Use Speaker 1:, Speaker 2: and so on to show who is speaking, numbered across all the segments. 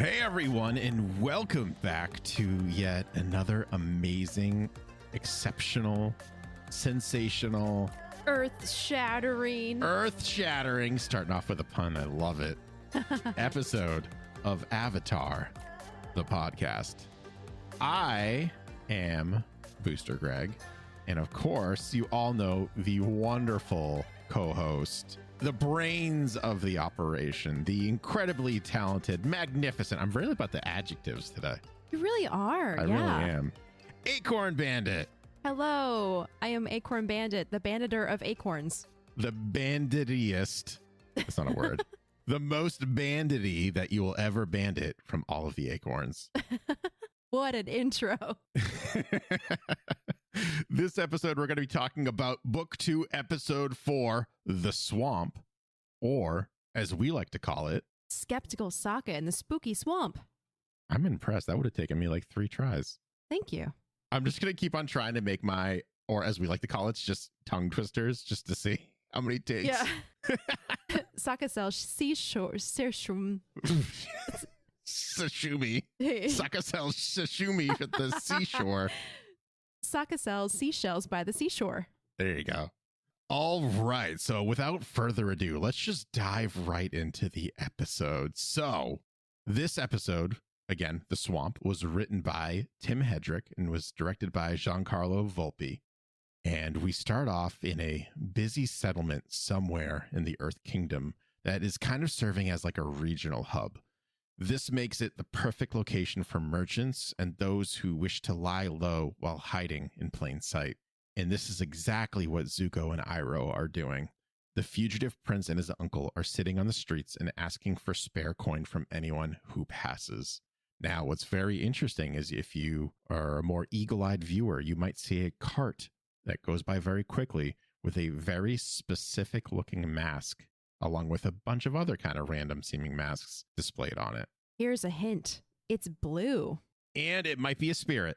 Speaker 1: Hey everyone, and welcome back to yet another amazing, exceptional, sensational,
Speaker 2: earth-shattering,
Speaker 1: starting off with a pun, I love it, episode of Avatar, the podcast. I am Booster Greg, and of course, you all know the wonderful co-host, the brains of the operation, the incredibly talented, magnificent. I'm really about the adjectives today.
Speaker 2: You really are.
Speaker 1: I really am. Acorn Bandit.
Speaker 2: Hello, I am Acorn Bandit, the banditer of acorns.
Speaker 1: The banditiest. That's not a word. The most bandity that you will ever bandit from all of the acorns.
Speaker 2: What an intro.
Speaker 1: This episode, we're going to be talking about Book 2, Episode 4, The Swamp, or, as we like to call it,
Speaker 2: Skeptical Sokka in the Spooky Swamp.
Speaker 1: I'm impressed. That would have taken me like 3 tries.
Speaker 2: Thank you.
Speaker 1: I'm just going to keep on trying to make my, or as we like to call it, just tongue twisters, just to see how many takes.
Speaker 2: Yeah. Sokka sells seashore.
Speaker 1: Sashimi. Sokka sells sashimi at the seashore.
Speaker 2: Sokka sells seashells by the seashore.
Speaker 1: There you go. All right. So without further ado, let's just dive right into the episode. So this episode, again, The Swamp, was written by Tim Hedrick and was directed by Giancarlo Volpe. And we start off in a busy settlement somewhere in the Earth Kingdom that is kind of serving as like a regional hub. This makes it the perfect location for merchants and those who wish to lie low while hiding in plain sight. And this is exactly what Zuko and Iroh are doing. The fugitive prince and his uncle are sitting on the streets and asking for spare coin from anyone who passes. Now, what's very interesting is if you are a more eagle-eyed viewer, you might see a cart that goes by very quickly with a very specific looking mask, along with a bunch of other kind of random seeming masks displayed on it.
Speaker 2: Here's a hint. It's blue.
Speaker 1: And it might be a spirit.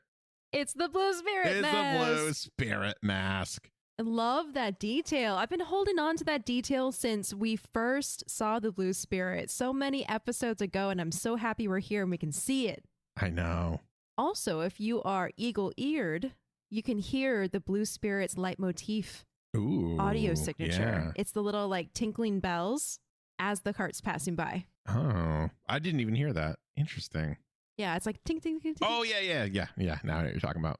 Speaker 2: It's the blue spirit mask.
Speaker 1: It's the blue spirit mask.
Speaker 2: I love that detail. I've been holding on to that detail since we first saw the blue spirit so many episodes ago, and I'm so happy we're here and we can see it.
Speaker 1: I know.
Speaker 2: Also, if you are eagle-eared, you can hear the blue spirit's leitmotif.
Speaker 1: Ooh,
Speaker 2: audio signature.
Speaker 1: Yeah.
Speaker 2: It's the little like tinkling bells as the cart's passing by.
Speaker 1: Oh, I didn't even hear that. Interesting.
Speaker 2: Yeah, it's like tink, tink, tink, tink.
Speaker 1: Oh, yeah. Now I know what you're talking about.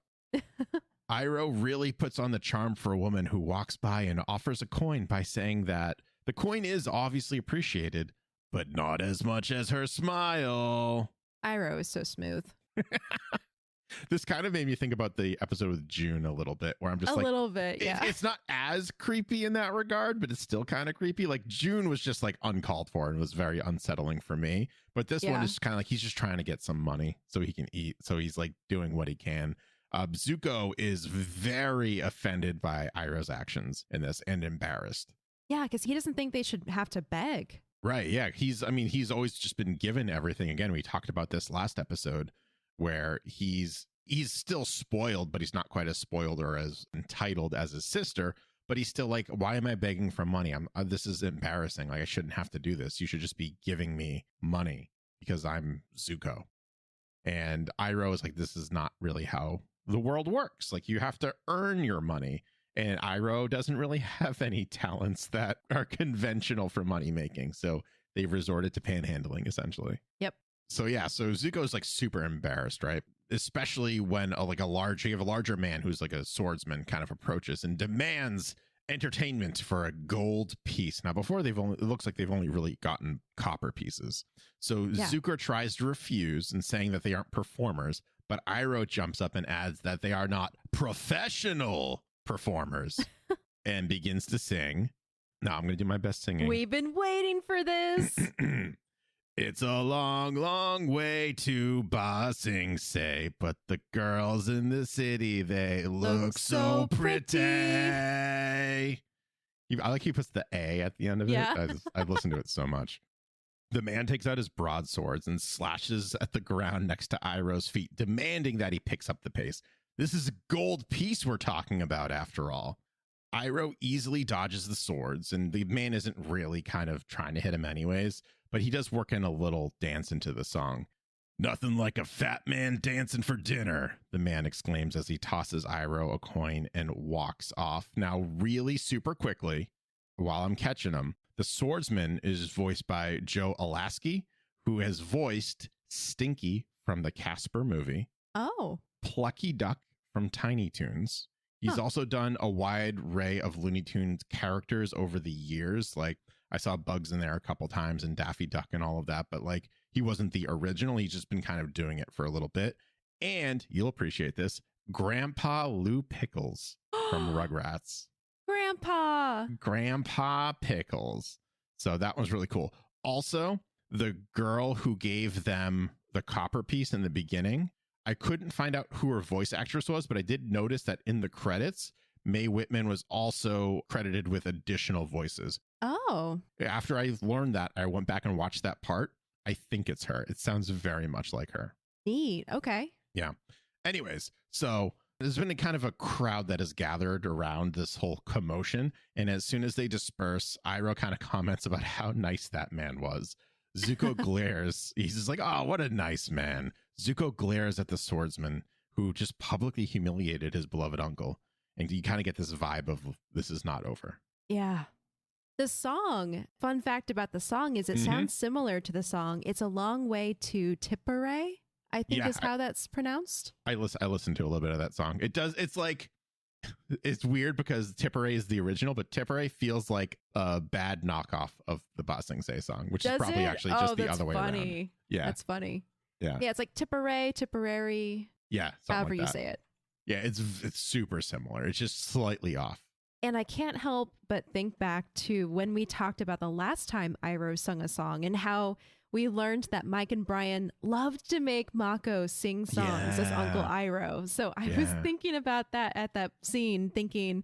Speaker 1: Iroh really puts on the charm for a woman who walks by and offers a coin by saying that the coin is obviously appreciated, but not as much as her smile.
Speaker 2: Iroh is so smooth.
Speaker 1: This kind of made me think about the episode with June a little bit, where I'm just
Speaker 2: a little bit, yeah.
Speaker 1: It's not as creepy in that regard, but it's still kind of creepy. Like June was just like uncalled for and was very unsettling for me. But this one is kind of like he's just trying to get some money so he can eat. So he's like doing what he can. Zuko is very offended by Iroh's actions in this and embarrassed.
Speaker 2: Yeah, because he doesn't think they should have to beg.
Speaker 1: Right. Yeah. He's always just been given everything. Again, we talked about this last episode, where he's still spoiled, but he's not quite as spoiled or as entitled as his sister. But he's still like, why am I begging for money? This is embarrassing. Like, I shouldn't have to do this. You should just be giving me money because I'm Zuko. And Iroh is like, this is not really how the world works. Like, you have to earn your money. And Iroh doesn't really have any talents that are conventional for money making. So they've resorted to panhandling, essentially.
Speaker 2: Yep.
Speaker 1: So Zuko's like super embarrassed, right? Especially when you have a larger man who's like a swordsman kind of approaches and demands entertainment for a gold piece. Now, before it looks like they've only really gotten copper pieces. So Zuko tries to refuse and saying that they aren't performers, but Iroh jumps up and adds that they are not professional performers and begins to sing. Now I'm going to do my best singing.
Speaker 2: We've been waiting for this.
Speaker 1: It's a long, long way to Ba Sing Se, but the girls in the city, they look so pretty. I like he puts the A at the end of it. I've listened to it so much. The man takes out his broadswords and slashes at the ground next to Iroh's feet, demanding that he picks up the pace. This is a gold piece we're talking about, after all. Iroh easily dodges the swords, and the man isn't really kind of trying to hit him anyways, but he does work in a little dance into the song. Nothing like a fat man dancing for dinner, the man exclaims as he tosses Iroh a coin and walks off. Now, really super quickly, while I'm catching him, the swordsman is voiced by Joe Alasky, who has voiced Stinky from the Casper movie.
Speaker 2: Oh.
Speaker 1: Plucky Duck from Tiny Toons. He's also done a wide array of Looney Tunes characters over the years. Like, I saw Bugs in there a couple times and Daffy Duck and all of that, but like, he wasn't the original. He's just been kind of doing it for a little bit. And you'll appreciate this, Grandpa Lou Pickles from Rugrats. Grandpa Pickles. So that was really cool. Also, the girl who gave them the copper piece in the beginning, I couldn't find out who her voice actress was, but I did notice that in the credits, Mae Whitman was also credited with additional voices.
Speaker 2: Oh.
Speaker 1: After I learned that, I went back and watched that part. I think it's her. It sounds very much like her.
Speaker 2: Neat. Okay.
Speaker 1: Yeah. Anyways, so there's been a kind of a crowd that has gathered around this whole commotion. And as soon as they disperse, Iroh kind of comments about how nice that man was. Zuko glares. He's just like, oh, what a nice man. Zuko glares at the swordsman who just publicly humiliated his beloved uncle. And you kind of get this vibe of this is not over.
Speaker 2: Yeah. The song, fun fact about the song is it sounds similar to the song It's a Long Way to Tipperary, I think is how that's pronounced. I
Speaker 1: listened to a little bit of that song. It does. It's like, it's weird because Tipperary is the original, but Tipperary feels like a bad knockoff of the Ba Sing Se song, which is probably actually just the other way around. Yeah.
Speaker 2: That's funny.
Speaker 1: Yeah.
Speaker 2: Yeah. It's like Tipperary.
Speaker 1: Yeah.
Speaker 2: However
Speaker 1: like
Speaker 2: you say it.
Speaker 1: Yeah. It's super similar. It's just slightly off.
Speaker 2: And I can't help but think back to when we talked about the last time Iroh sung a song and how we learned that Mike and Brian loved to make Mako sing songs as Uncle Iroh. So I was thinking about that at that scene, thinking,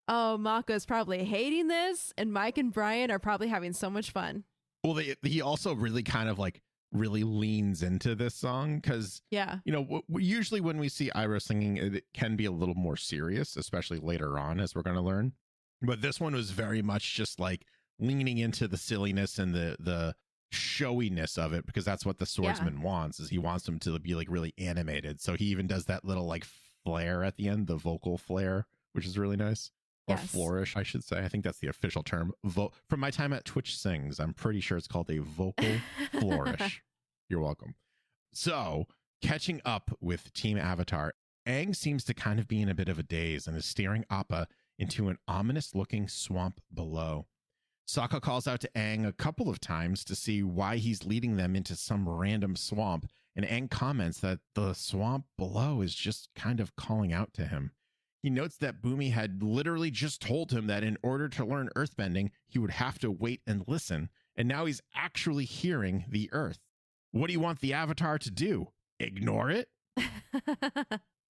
Speaker 2: oh, Mako's probably hating this and Mike and Brian are probably having so much fun.
Speaker 1: Well, he also really kind of like really leans into this song because, you know, usually when we see Iroh singing, it can be a little more serious, especially later on, as we're going to learn. But this one was very much just like leaning into the silliness and the showiness of it, because that's what the swordsman wants, is he wants them to be like really animated. So he even does that little like flare at the end, the vocal flare, which is really nice. Or flourish, I should say. I think that's the official term. From my time at Twitch Sings, I'm pretty sure it's called a vocal flourish. You're welcome. So, catching up with Team Avatar, Aang seems to kind of be in a bit of a daze and is steering Appa into an ominous-looking swamp below. Sokka calls out to Aang a couple of times to see why he's leading them into some random swamp, and Aang comments that the swamp below is just kind of calling out to him. He notes that Bumi had literally just told him that in order to learn earthbending, he would have to wait and listen, and now he's actually hearing the earth. What do you want the Avatar to do? Ignore it?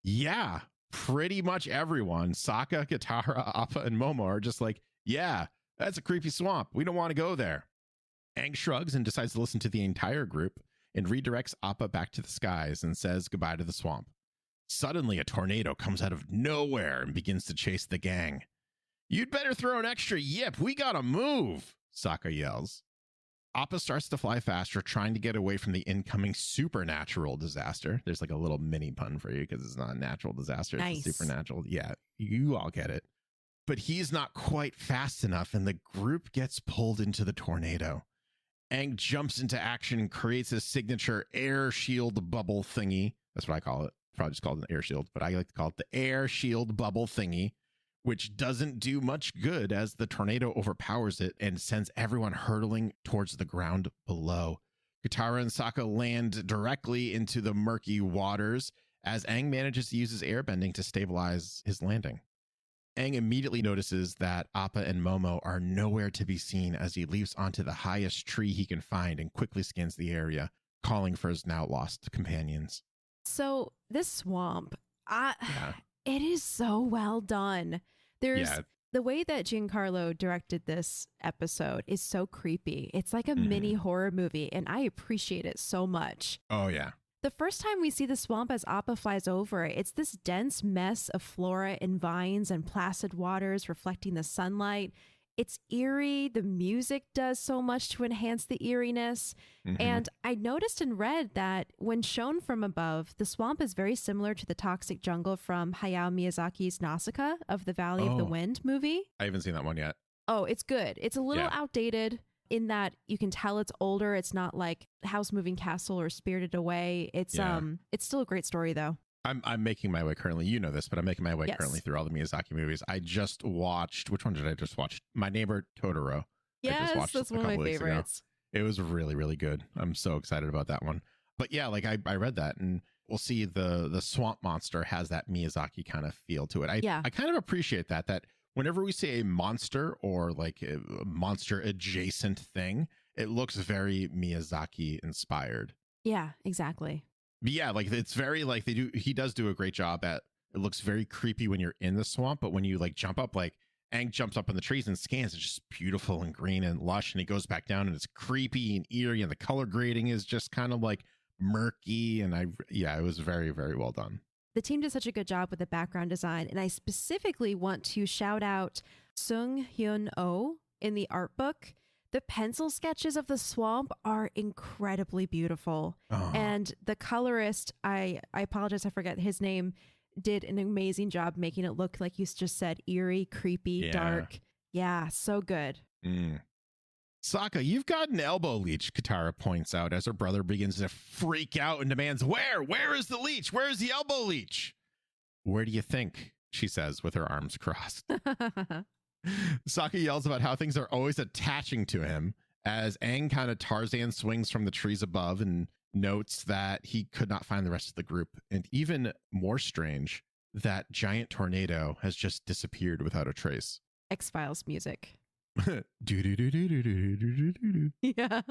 Speaker 1: Yeah, pretty much everyone, Sokka, Katara, Appa, and Momo are just like, yeah, that's a creepy swamp. We don't want to go there. Aang shrugs and decides to listen to the entire group and redirects Appa back to the skies and says goodbye to the swamp. Suddenly, a tornado comes out of nowhere and begins to chase the gang. You'd better throw an extra yip. We gotta move, Sokka yells. Appa starts to fly faster, trying to get away from the incoming supernatural disaster. There's like a little mini pun for you because it's not a natural disaster. It's a supernatural. Yeah, you all get it. But he's not quite fast enough, and the group gets pulled into the tornado. Aang jumps into action and creates his signature air shield bubble thingy. That's what I call it. Probably just called it an air shield, but I like to call it the air shield bubble thingy, which doesn't do much good as the tornado overpowers it and sends everyone hurtling towards the ground below. Katara and Sokka land directly into the murky waters as Aang manages to use his airbending to stabilize his landing. Aang immediately notices that Appa and Momo are nowhere to be seen as he leaps onto the highest tree he can find and quickly scans the area, calling for his now lost companions.
Speaker 2: So this swamp, it is so well done. There's the way that Giancarlo directed this episode is so creepy. It's like a mini horror movie, and I appreciate it so much.
Speaker 1: Oh, yeah.
Speaker 2: The first time we see the swamp as Appa flies over, it's this dense mess of flora and vines and placid waters reflecting the sunlight. It's eerie. The music does so much to enhance the eeriness. And I noticed and read that when shown from above, the swamp is very similar to the toxic jungle from Hayao Miyazaki's Nausicaa of the Valley of the Wind movie.
Speaker 1: I haven't seen that one yet.
Speaker 2: Oh, it's good. It's a little outdated in that you can tell it's older. It's not like House Moving Castle or Spirited Away. It's still a great story though.
Speaker 1: I'm making my way currently. You know this, but I'm making my way currently through all the Miyazaki movies. I just watched, which one did I just watch? My Neighbor Totoro.
Speaker 2: Yes, that's one of my favorites.
Speaker 1: It was really, really good. I'm so excited about that one. But yeah, like I read that, and we'll see the swamp monster has that Miyazaki kind of feel to it. I kind of appreciate that whenever we say a monster or like a monster adjacent thing, it looks very Miyazaki inspired.
Speaker 2: Yeah, exactly.
Speaker 1: But yeah, like it's very like he does do a great job at, it looks very creepy when you're in the swamp, but when you like jump up, like Aang jumps up in the trees and scans, it's just beautiful and green and lush, and he goes back down and it's creepy and eerie, and the color grading is just kind of like murky, and it was very, very well done.
Speaker 2: The team did such a good job with the background design, and I specifically want to shout out Sung Hyun Oh in the art book. The pencil sketches of the swamp are incredibly beautiful. And the colorist, I apologize, I forget his name, did an amazing job making it look, like you just said, eerie, creepy, dark. Yeah, so good.
Speaker 1: Sokka, you've got an elbow leech, Katara points out as her brother begins to freak out and demands, Where is the leech? Where is the elbow leech? Where do you think? She says with her arms crossed. Sokka yells about how things are always attaching to him as Aang kind of Tarzan swings from the trees above and notes that he could not find the rest of the group. And even more strange, that giant tornado has just disappeared without a trace.
Speaker 2: X-Files music.
Speaker 1: Yeah.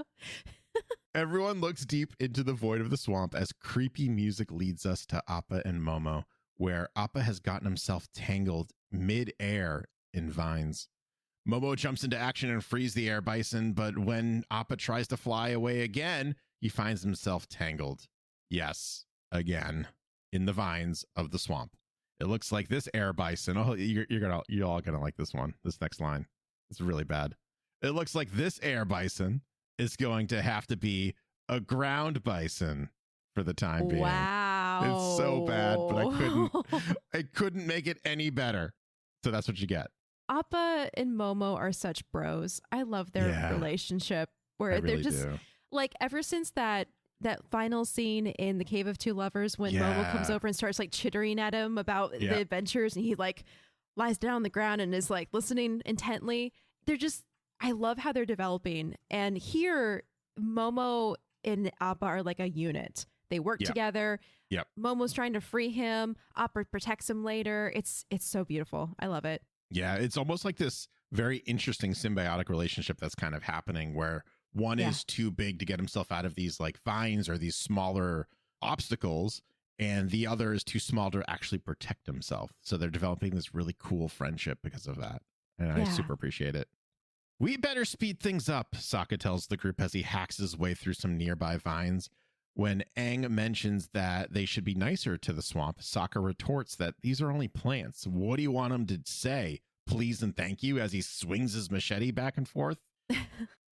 Speaker 1: Everyone looks deep into the void of the swamp as creepy music leads us to Appa and Momo, where Appa has gotten himself tangled mid-air in vines. Momo jumps into action and frees the air bison, but when Appa tries to fly away again, he finds himself tangled. Yes, again, in the vines of the swamp. It looks like this air bison. Oh, you're all gonna like this one. This next line. It's really bad. It looks like this air bison is going to have to be a ground bison for the time being.
Speaker 2: Wow.
Speaker 1: It's so bad, but I couldn't make it any better. So that's what you get.
Speaker 2: Appa and Momo are such bros. I love their relationship where they're just like, ever since that final scene in the Cave of Two Lovers when Momo comes over and starts like chittering at him about the adventures, and he like lies down on the ground and is like listening intently. I love how they're developing. And here Momo and Appa are like a unit. They work together.
Speaker 1: Yep.
Speaker 2: Momo's trying to free him. Appa protects him later. It's so beautiful. I love it.
Speaker 1: Yeah, it's almost like this very interesting symbiotic relationship that's kind of happening where one is too big to get himself out of these like vines or these smaller obstacles, and the other is too small to actually protect himself. So they're developing this really cool friendship because of that. And I super appreciate it. We better speed things up, Sokka tells the group as he hacks his way through some nearby vines. When Aang mentions that they should be nicer to the swamp, Sokka retorts that these are only plants. What do you want him to say? Please and thank you, as he swings his machete back and forth.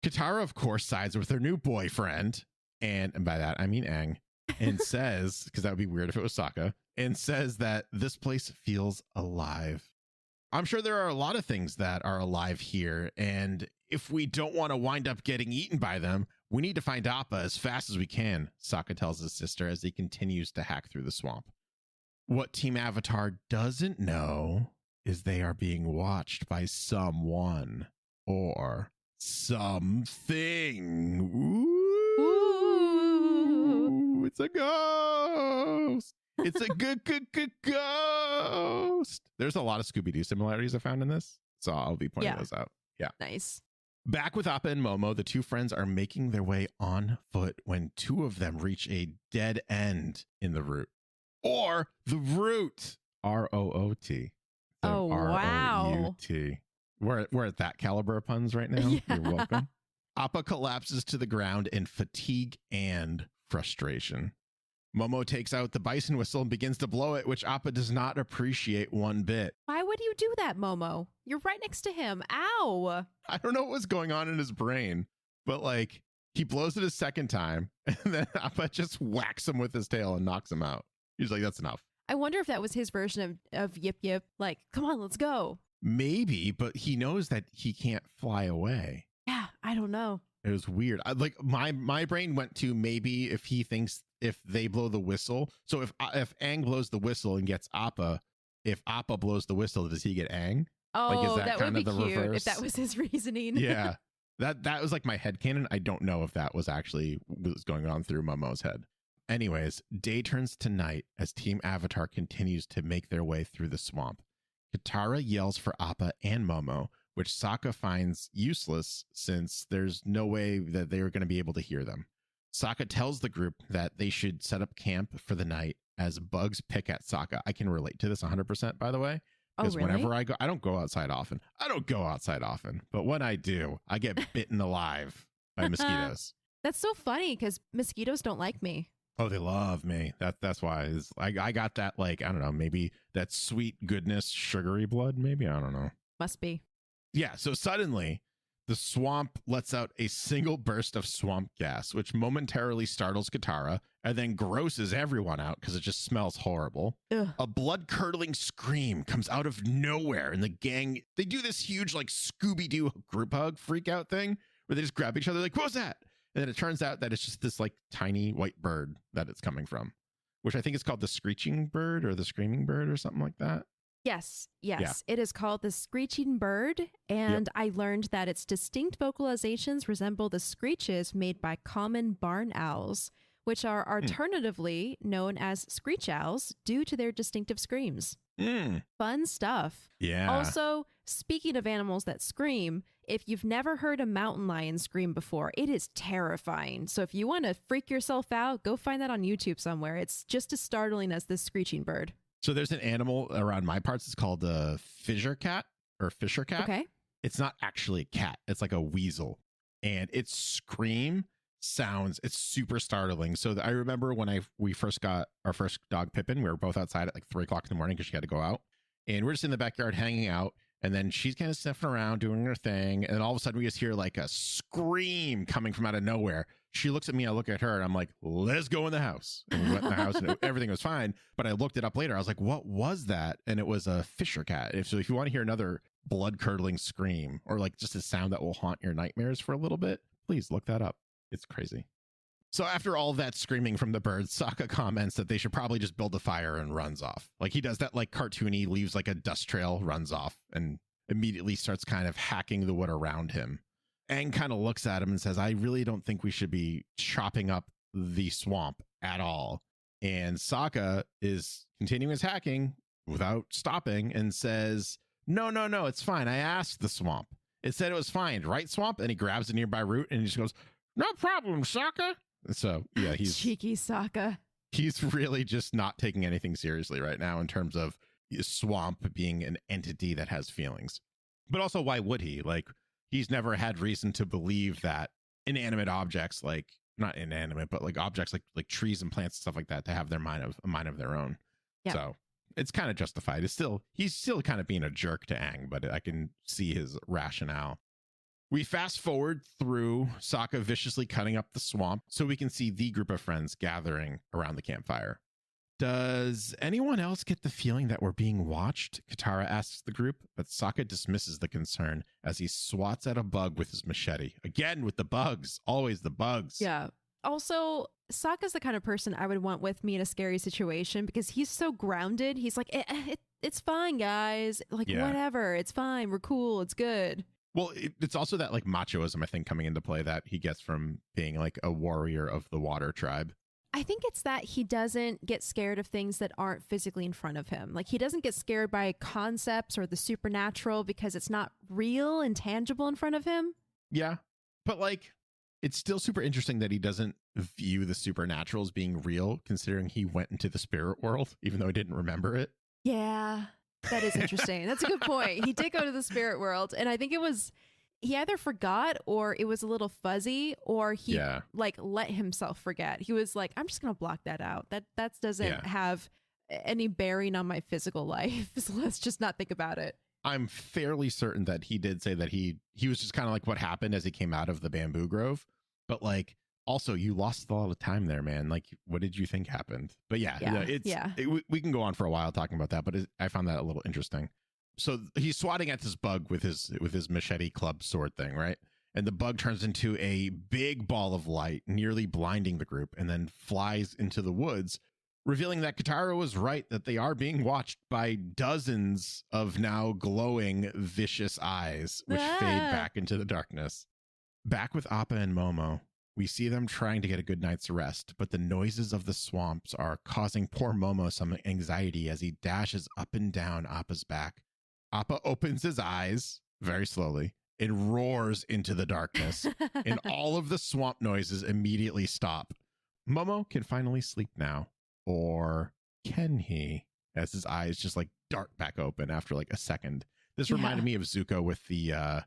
Speaker 1: Katara, of course, sides with her new boyfriend, and by that I mean Aang, and says, because that would be weird if it was Sokka, and says that this place feels alive. I'm sure there are a lot of things that are alive here, and if we don't want to wind up getting eaten by them, we need to find Appa as fast as we can, Sokka tells his sister as he continues to hack through the swamp. What Team Avatar doesn't know is they are being watched by someone or something. Ooh, it's a ghost. It's a good ghost. There's a lot of Scooby-Doo similarities I found in this, so I'll be pointing those out. Yeah.
Speaker 2: Nice.
Speaker 1: Back with Appa and Momo, the two friends are making their way on foot when two of them reach a dead end in the route. Or the root. R-O-O-T.
Speaker 2: Oh, wow.
Speaker 1: R-O-U-T. We're at that caliber of puns right now. Yeah. You're welcome. Appa collapses to the ground in fatigue and frustration. Momo takes out the bison whistle and begins to blow it, which Appa does not appreciate one bit.
Speaker 2: Why would you do that, Momo? You're right next to him. Ow.
Speaker 1: I don't know what was going on in his brain, but like he blows it a second time and then Appa just whacks him with his tail and knocks him out. He's like, that's enough.
Speaker 2: I wonder if that was his version of Yip Yip. Like, come on, let's go.
Speaker 1: Maybe, but he knows that he can't fly away.
Speaker 2: Yeah, I don't know.
Speaker 1: It was weird. Like my brain went to maybe if he thinks if they blow the whistle. So if Aang blows the whistle and gets Appa, if Appa blows the whistle, does he get Aang?
Speaker 2: Oh,
Speaker 1: like, is
Speaker 2: that would be cute
Speaker 1: reverse?
Speaker 2: if that was his reasoning.
Speaker 1: Yeah, that was like my headcanon. I don't know if that was actually what was going on through Momo's head. Anyways, day turns to night as Team Avatar continues to make their way through the swamp. Katara yells for Appa and Momo, which Sokka finds useless since there's no way that they are going to be able to hear them. Sokka tells the group that they should set up camp for the night as bugs pick at Sokka. I can relate to this 100%, by the way. Because whenever I go, I don't go outside often. But when I do, I get bitten alive by mosquitoes.
Speaker 2: That's so funny because mosquitoes don't like me.
Speaker 1: Oh, they love me. That's why I got that, like, I don't know, maybe that sweet goodness, sugary blood, maybe. I don't know.
Speaker 2: Must be.
Speaker 1: Yeah. So suddenly the swamp lets out a single burst of swamp gas, which momentarily startles Katara and then grosses everyone out because it just smells horrible.
Speaker 2: Ugh.
Speaker 1: A blood-curdling scream comes out of nowhere, and the gang, they do this huge like Scooby-Doo group hug freak out thing where they just grab each other like, what was that? And then it turns out that it's just this like tiny white bird that it's coming from, which I think is called the screeching bird or the screaming bird or something like that.
Speaker 2: Yes. Yeah. It is called the screeching bird. And I learned that its distinct vocalizations resemble the screeches made by common barn owls, which are alternatively known as screech owls due to their distinctive screams. Fun stuff.
Speaker 1: Yeah.
Speaker 2: Also, speaking of animals that scream, if you've never heard a mountain lion scream before, it is terrifying. So if you want to freak yourself out, go find that on YouTube somewhere. It's just as startling as this screeching bird.
Speaker 1: So there's an animal around my parts. It's called a fisher cat or fisher cat.
Speaker 2: Okay.
Speaker 1: It's not actually a cat. It's like a weasel. And its scream sounds, it's super startling. So I remember when we first got our first dog, Pippin, we were both outside at like 3 o'clock in the morning because she had to go out. And we're just in the backyard hanging out. And then she's kind of sniffing around, doing her thing. And then all of a sudden we just hear like a scream coming from out of nowhere. She looks at me, I look at her, and I'm like, let's go in the house. And we went in the house and everything was fine. But I looked it up later. I was like, what was that? And it was a fisher cat. So if you want to hear another blood-curdling scream or like just a sound that will haunt your nightmares for a little bit, please look that up. It's crazy. So after all that screaming from the birds, Sokka comments that they should probably just build a fire and runs off. Like he does that like cartoony, leaves like a dust trail, runs off, and immediately starts kind of hacking the wood around him. Aang kind of looks at him and says, I really don't think we should be chopping up the swamp at all. And Sokka is continuing his hacking without stopping and says, no, it's fine. I asked the swamp. It said it was fine, right, swamp? And he grabs a nearby root and he just goes, no problem, Sokka. So yeah, he's
Speaker 2: cheeky Sokka.
Speaker 1: He's really just not taking anything seriously right now in terms of swamp being an entity that has feelings. But also, why would he? Like, he's never had reason to believe that inanimate objects, like not inanimate, but like objects like trees and plants and stuff like that, to have a mind of their own. Yeah. So it's kind of justified. He's still kind of being a jerk to Aang, but I can see his rationale. We fast forward through Sokka viciously cutting up the swamp so we can see the group of friends gathering around the campfire. Does anyone else get the feeling that we're being watched? Katara asks the group, but Sokka dismisses the concern as he swats at a bug with his machete. Again, with the bugs. Always the bugs.
Speaker 2: Yeah. Also, Sokka's the kind of person I would want with me in a scary situation because he's so grounded. He's like, it's fine, guys. Like, whatever. It's fine. We're cool. It's good.
Speaker 1: Well, it's also that like machoism, I think, coming into play that he gets from being like a warrior of the water tribe.
Speaker 2: I think it's that he doesn't get scared of things that aren't physically in front of him. Like he doesn't get scared by concepts or the supernatural because it's not real and tangible in front of him.
Speaker 1: Yeah. But like, it's still super interesting that he doesn't view the supernatural as being real, considering he went into the spirit world, even though he didn't remember it.
Speaker 2: Yeah. That is interesting. That's a good point. He did go to the spirit world, and I think it was he either forgot or it was a little fuzzy, or he like let himself forget. He was like, I'm just gonna block that out. That doesn't have any bearing on my physical life. So let's just not think about it.
Speaker 1: I'm fairly certain that he did say that he was just kind of like what happened as he came out of the bamboo grove. But like, also, you lost a lot of time there, man. Like, what did you think happened? But we can go on for a while talking about that, but I found that a little interesting. So he's swatting at this bug with his machete club sword thing, right? And the bug turns into a big ball of light, nearly blinding the group, and then flies into the woods, revealing that Katara was right, that they are being watched by dozens of now glowing, vicious eyes, which fade back into the darkness. Back with Appa and Momo, we see them trying to get a good night's rest, but the noises of the swamps are causing poor Momo some anxiety as he dashes up and down Appa's back. Appa opens his eyes very slowly and roars into the darkness, and all of the swamp noises immediately stop. Momo can finally sleep now. Or can he? As his eyes just like dart back open after like a second. This reminded me of Zuko with the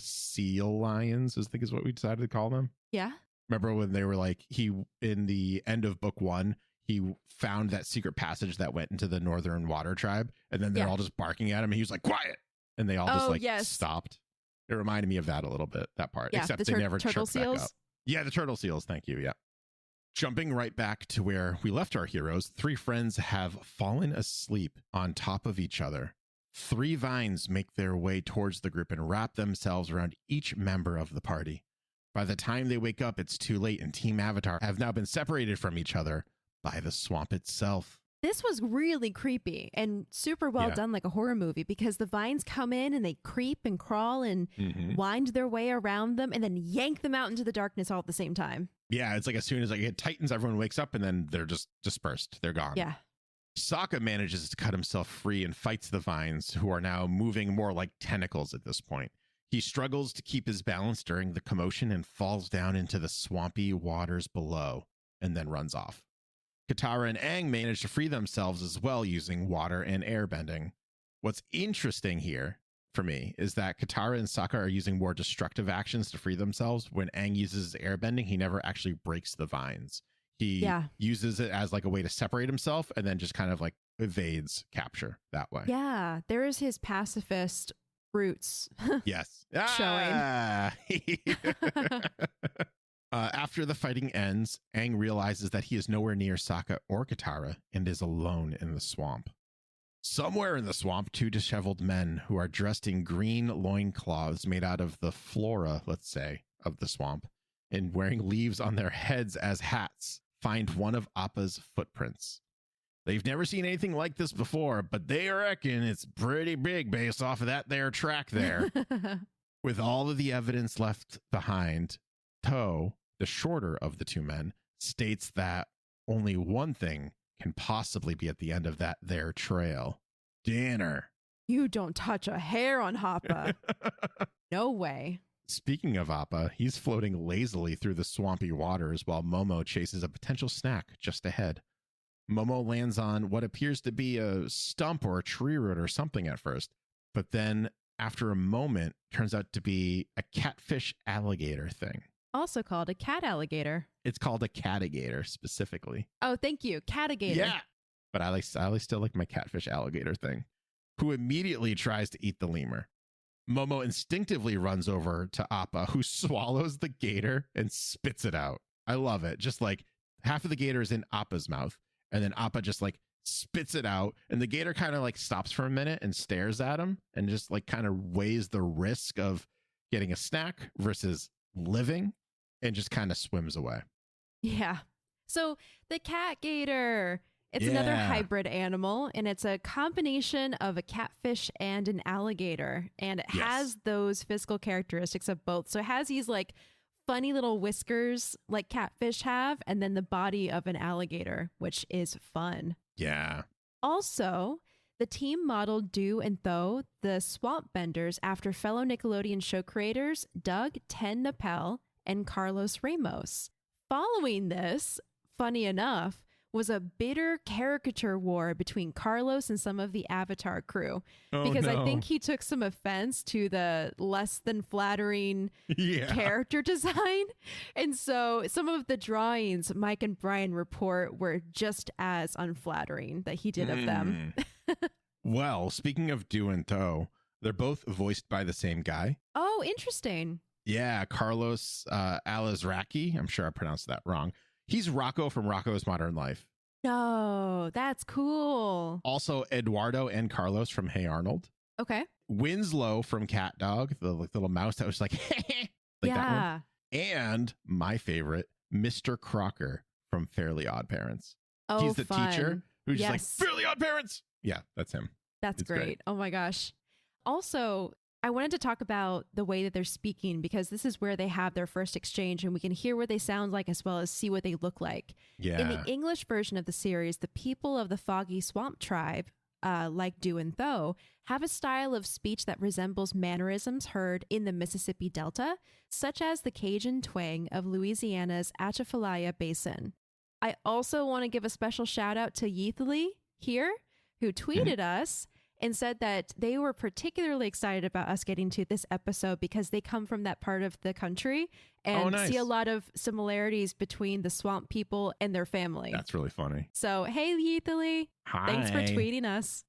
Speaker 1: seal lions, I think is what we decided to call them.
Speaker 2: Yeah.
Speaker 1: Remember when they were like, in the end of book 1, he found that secret passage that went into the Northern Water Tribe, and then they're all just barking at him, and he was like, quiet! And they all just stopped. It reminded me of that a little bit, that part.
Speaker 2: Yeah,
Speaker 1: except they never
Speaker 2: turtle
Speaker 1: chirped back
Speaker 2: seals?
Speaker 1: up. Yeah, the turtle seals, thank you, yeah. Jumping right back to where we left our heroes, 3 friends have fallen asleep on top of each other. 3 vines make their way towards the group and wrap themselves around each member of the party. By the time they wake up, it's too late, and Team Avatar have now been separated from each other by the swamp itself.
Speaker 2: This was really creepy and super well done, like a horror movie, because the vines come in and they creep and crawl and wind their way around them and then yank them out into the darkness all at the same time.
Speaker 1: Yeah, it's like as soon as it tightens, everyone wakes up and then they're just dispersed. They're gone.
Speaker 2: Yeah.
Speaker 1: Sokka manages to cut himself free and fights the vines, who are now moving more like tentacles at this point. He struggles to keep his balance during the commotion and falls down into the swampy waters below and then runs off. Katara and Aang manage to free themselves as well using water and air bending. What's interesting here for me is that Katara and Sokka are using more destructive actions to free themselves. When Aang uses air bending, he never actually breaks the vines. He uses it as like a way to separate himself and then just kind of like evades capture that way.
Speaker 2: Yeah, there is his pacifist roots.
Speaker 1: Yes.
Speaker 2: Showing.
Speaker 1: After the fighting ends, Aang realizes that he is nowhere near Sokka or Katara and is alone in the swamp. Somewhere in the swamp, 2 disheveled men who are dressed in green loincloths made out of the flora, let's say, of the swamp, and wearing leaves on their heads as hats, find one of Appa's footprints. They've never seen anything like this before, but they reckon it's pretty big based off of that there track there. With all of the evidence left behind, Toe, the shorter of the 2 men, states that only one thing can possibly be at the end of that there trail. Dinner.
Speaker 2: You don't touch a hair on Appa. No way.
Speaker 1: Speaking of Appa, he's floating lazily through the swampy waters while Momo chases a potential snack just ahead. Momo lands on what appears to be a stump or a tree root or something at first, but then after a moment turns out to be a catfish alligator thing.
Speaker 2: Also called a cat alligator.
Speaker 1: It's called a catigator specifically.
Speaker 2: Oh, thank you. Catigator.
Speaker 1: Yeah. But I still like my catfish alligator thing, who immediately tries to eat the lemur. Momo instinctively runs over to Appa, who swallows the gator and spits it out. I love it. Just like half of the gator is in Appa's mouth, and then Appa just like spits it out, and the gator kind of like stops for a minute and stares at him and just like kind of weighs the risk of getting a snack versus living, and just kind of swims away.
Speaker 2: Yeah. So the cat gator, it's another hybrid animal, and it's a combination of a catfish and an alligator, and it has those physical characteristics of both. So it has these like funny little whiskers like catfish have, and then the body of an alligator, which is fun.
Speaker 1: Yeah.
Speaker 2: Also, the team modeled Do and Tho, the swamp benders, after fellow Nickelodeon show creators Doug Ten Napel and Carlos Ramos. Following this, funny enough, was a bitter caricature war between Carlos and some of the Avatar crew.
Speaker 1: Oh,
Speaker 2: Because I
Speaker 1: no.
Speaker 2: think he took some offense to the less than flattering
Speaker 1: Yeah.
Speaker 2: character design. And so some of the drawings Mike and Brian report were just as unflattering that he did of them.
Speaker 1: Well, speaking of Do and To, they're both voiced by the same guy.
Speaker 2: Oh, interesting.
Speaker 1: Yeah, Carlos Alizraki. I'm sure I pronounced that wrong. He's Rocco from Rocco's Modern Life.
Speaker 2: No, that's cool.
Speaker 1: Also, Eduardo and Carlos from Hey Arnold.
Speaker 2: Okay.
Speaker 1: Winslow from Cat Dog, the little mouse that was like, like that one. And my favorite, Mr. Crocker from Fairly Odd Parents.
Speaker 2: Oh,
Speaker 1: He's the
Speaker 2: fun.
Speaker 1: teacher who's just like,
Speaker 2: Yes.
Speaker 1: Fairly Odd Parents. Yeah, that's him.
Speaker 2: That's
Speaker 1: It's
Speaker 2: great.
Speaker 1: great.
Speaker 2: Oh my gosh. Also, I wanted to talk about the way that they're speaking because this is where they have their first exchange and we can hear what they sound like as well as see what they look like.
Speaker 1: Yeah.
Speaker 2: In the English version of the series, the people of the Foggy Swamp Tribe, like Do and Tho, have a style of speech that resembles mannerisms heard in the Mississippi Delta, such as the Cajun twang of Louisiana's Atchafalaya Basin. I also want to give a special shout out to Yeathly here, who tweeted us and said that they were particularly excited about us getting to this episode because they come from that part of the country and
Speaker 1: nice.
Speaker 2: see a lot of similarities between the swamp people and their family.
Speaker 1: That's really funny.
Speaker 2: So, hey, Yeathly,
Speaker 1: Hi.
Speaker 2: thanks for tweeting us.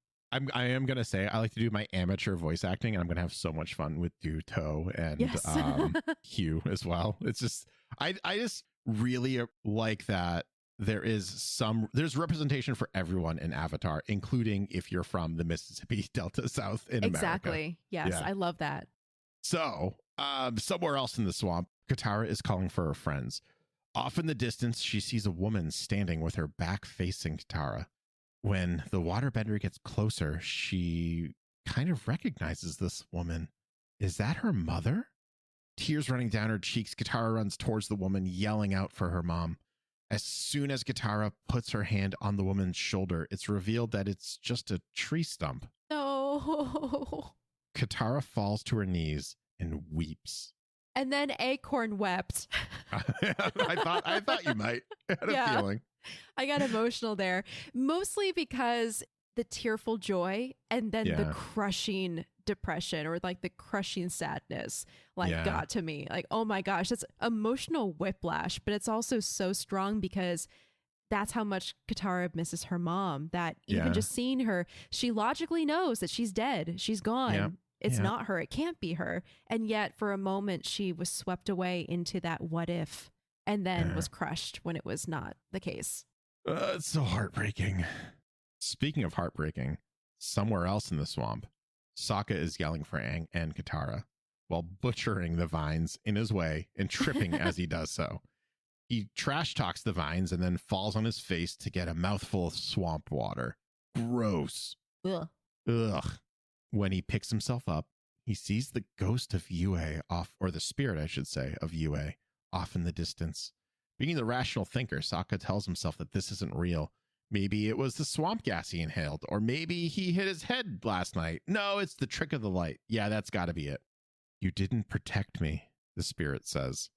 Speaker 1: I am going to say I like to do my amateur voice acting, and I'm going to have so much fun with Do To and
Speaker 2: Yes.
Speaker 1: Hugh as well. It's just, I just really like that there's representation for everyone in Avatar, including if you're from the Mississippi Delta South in America.
Speaker 2: Exactly. Yes,
Speaker 1: Yeah.
Speaker 2: I love that.
Speaker 1: So, somewhere else in the swamp, Katara is calling for her friends. Off in the distance, she sees a woman standing with her back facing Katara. When the waterbender gets closer, she kind of recognizes this woman. Is that her mother? Tears running down her cheeks, Katara runs towards the woman, yelling out for her mom. As soon as Katara puts her hand on the woman's shoulder, it's revealed that it's just a tree stump.
Speaker 2: No.
Speaker 1: Katara falls to her knees and weeps.
Speaker 2: And then Acorn wept.
Speaker 1: I thought you might. I had a feeling.
Speaker 2: I got emotional there, mostly because the tearful joy and then the crushing depression or like the crushing sadness got to me. Like, oh my gosh, it's emotional whiplash, but it's also so strong because that's how much Katara misses her mom, that even just seeing her, she logically knows that she's dead. She's gone.
Speaker 1: Yeah.
Speaker 2: It's not her. It can't be her. And yet for a moment, she was swept away into that what if and then was crushed when it was not the case.
Speaker 1: It's so heartbreaking. Speaking of heartbreaking, somewhere else in the swamp, Sokka is yelling for Aang and Katara while butchering the vines in his way and tripping as he does so. He trash talks the vines and then falls on his face to get a mouthful of swamp water. Gross.
Speaker 2: Ugh.
Speaker 1: Ugh. When he picks himself up, he sees the ghost of Yue off, or the spirit, I should say, of Yue off in the distance. Being the rational thinker, Sokka tells himself that this isn't real. Maybe it was the swamp gas he inhaled, or maybe he hit his head last night. No, it's the trick of the light. Yeah, that's got to be it. You didn't protect me, the spirit says.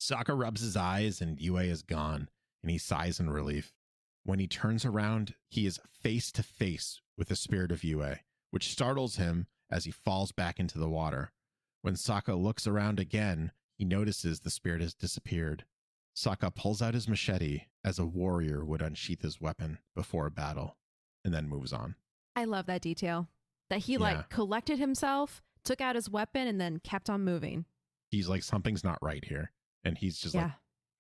Speaker 1: Sokka rubs his eyes and Yue is gone, and he sighs in relief. When he turns around, he is face to face with the spirit of Yue, which startles him as he falls back into the water. When Sokka looks around again, he notices the spirit has disappeared. Sokka pulls out his machete as a warrior would unsheath his weapon before a battle, and then moves on.
Speaker 2: I love that detail. That he collected himself, took out his weapon, and then kept on moving.
Speaker 1: He's like, something's not right here. And he's just like,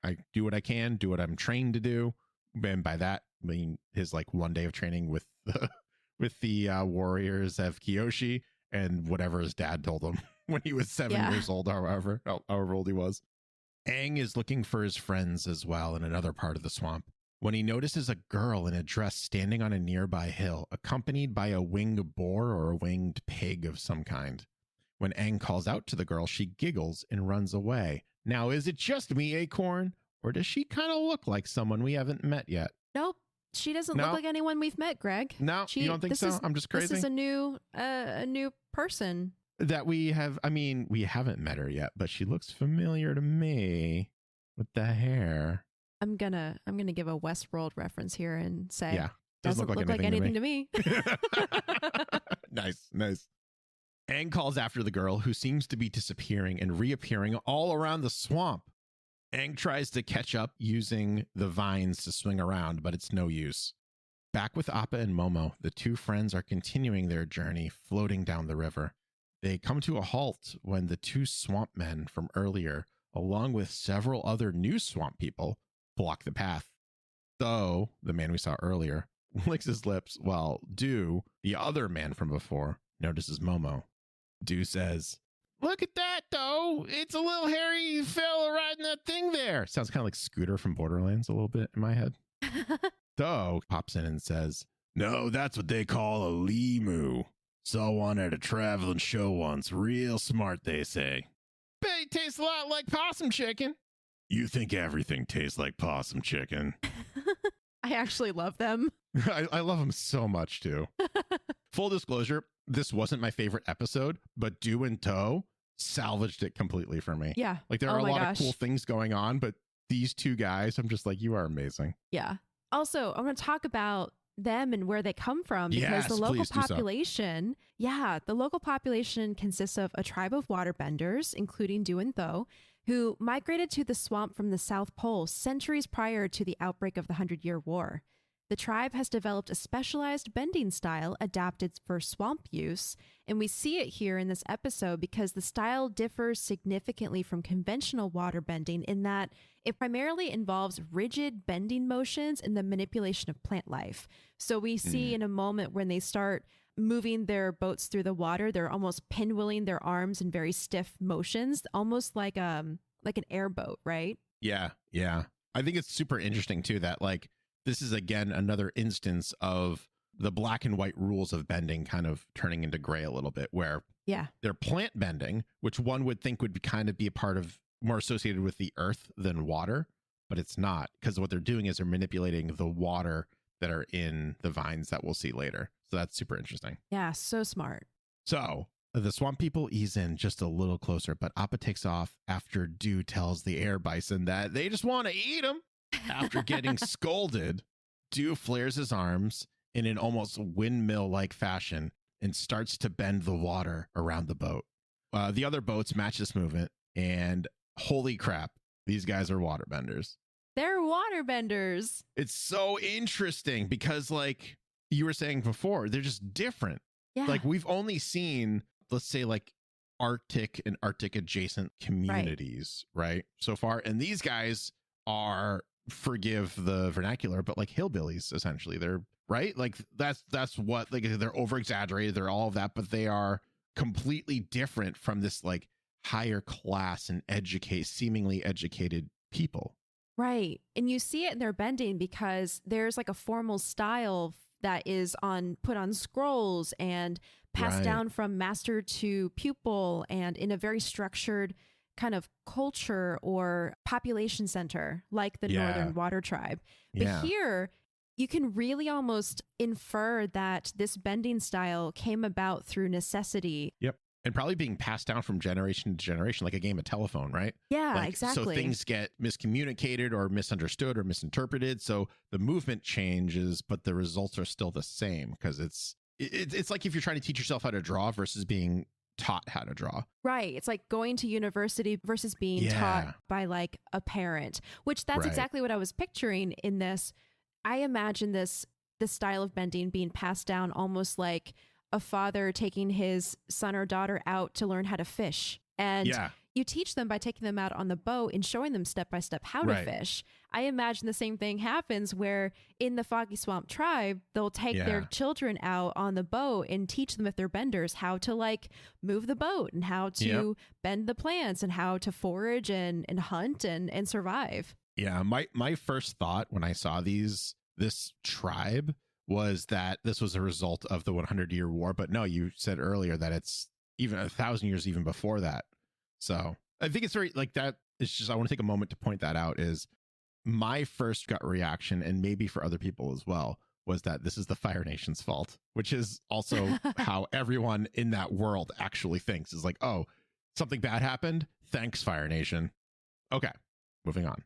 Speaker 1: I do what I can, do what I'm trained to do. And by that, I mean his like 1 day of training with the warriors of Kyoshi and whatever his dad told him when he was 7 years old, however old he was. Aang is looking for his friends as well in another part of the swamp when he notices a girl in a dress standing on a nearby hill, accompanied by a winged boar or a winged pig of some kind. When Aang calls out to the girl, she giggles and runs away. Now, is it just me, Acorn, or does she kind of look like someone we haven't met yet?
Speaker 2: Nope. She doesn't look like anyone we've met, Greg.
Speaker 1: No, you don't think so? I'm just crazy.
Speaker 2: This is a new person.
Speaker 1: That we haven't met her yet, but she looks familiar to me with the hair.
Speaker 2: I'm gonna give a Westworld reference here and say,
Speaker 1: Yeah.
Speaker 2: doesn't look like anything to me.
Speaker 1: Nice. Aang calls after the girl, who seems to be disappearing and reappearing all around the swamp. Aang tries to catch up using the vines to swing around, but it's no use. Back with Appa and Momo, the two friends are continuing their journey, floating down the river. They come to a halt when the two swamp men from earlier, along with several other new swamp people, block the path. Though, the man we saw earlier, licks his lips while Do, the other man from before, notices Momo. Do says, "Look at that, though. It's a little hairy fella riding that thing there." Sounds kind of like Scooter from Borderlands a little bit in my head. Do pops in and says, "No, that's what they call a lemur. Saw one at a traveling show once. Real smart, they say. Bet it tastes a lot like possum chicken." You think everything tastes like possum chicken.
Speaker 2: I actually love them.
Speaker 1: I love them so much, too. Full disclosure, this wasn't my favorite episode, but Do and Toe salvaged it completely for me.
Speaker 2: Yeah.
Speaker 1: Like, there are a lot of cool things going on, but these two guys, I'm just like, you are amazing.
Speaker 2: Yeah. Also, I'm going to talk about them and where they come from, because
Speaker 1: Yes,
Speaker 2: the local
Speaker 1: please do so.
Speaker 2: population, the local population consists of a tribe of waterbenders, including Do and Tho, who migrated to the swamp from the South Pole centuries prior to the outbreak of the 100-Year War. The tribe has developed a specialized bending style adapted for swamp use, and we see it here in this episode because the style differs significantly from conventional water bending in that it primarily involves rigid bending motions and the manipulation of plant life. So we see in a moment when they start moving their boats through the water, they're almost pinwheeling their arms in very stiff motions, almost like an airboat, right?
Speaker 1: Yeah. I think it's super interesting, too, that like this is, again, another instance of the black and white rules of bending kind of turning into gray a little bit, where they're plant bending, which one would think would kind of be a part of more associated with the earth than water, but it's not, because what they're doing is they're manipulating the water that are in the vines that we'll see later. So that's super interesting.
Speaker 2: Yeah, so smart.
Speaker 1: So the swamp people ease in just a little closer, but Appa takes off after Do tells the air bison that they just want to eat him. After getting scolded, Do flares his arms in an almost windmill-like fashion and starts to bend the water around the boat. The other boats match this movement, and holy crap, these guys are waterbenders.
Speaker 2: They're waterbenders.
Speaker 1: It's so interesting because, like you were saying before, they're just different.
Speaker 2: Yeah.
Speaker 1: Like, we've only seen, let's say, like Arctic and Arctic adjacent communities, right? So far. And these guys are, forgive the vernacular, but like hillbillies, essentially. They're right. Like that's what, like, they're over exaggerated. They're all of that, but they are completely different from this like higher class and seemingly educated people.
Speaker 2: Right. And you see it in their bending because there's like a formal style that is put on scrolls and passed down from master to pupil, and in a very structured kind of culture or population center like the Northern Water Tribe. But here you can really almost infer that this bending style came about through necessity.
Speaker 1: Yep. And probably being passed down from generation to generation, like a game of telephone, right?
Speaker 2: Yeah,
Speaker 1: like,
Speaker 2: exactly.
Speaker 1: So things get miscommunicated or misunderstood or misinterpreted. So the movement changes, but the results are still the same, because it's like if you're trying to teach yourself how to draw versus being taught how to draw.
Speaker 2: Right. It's like going to university versus being taught by like a parent, which that's exactly what I was picturing in this. I imagine this style of bending being passed down almost like a father taking his son or daughter out to learn how to fish. And you teach them by taking them out on the boat and showing them step by step how to fish. I imagine the same thing happens where in the Foggy Swamp Tribe, they'll take their children out on the boat and teach them, if they're benders, how to like move the boat and how to bend the plants and how to forage and hunt and survive. Yeah.
Speaker 1: My first thought when I saw this tribe was that this was a result of the 100-Year War. But no, you said earlier that it's even 1,000 years even before that. So I think it's very like that. It's just, I want to take a moment to point that out, is my first gut reaction, and maybe for other people as well, was that this is the Fire Nation's fault, which is also how everyone in that world actually thinks, is like, oh, something bad happened. Thanks, Fire Nation. Okay, moving on.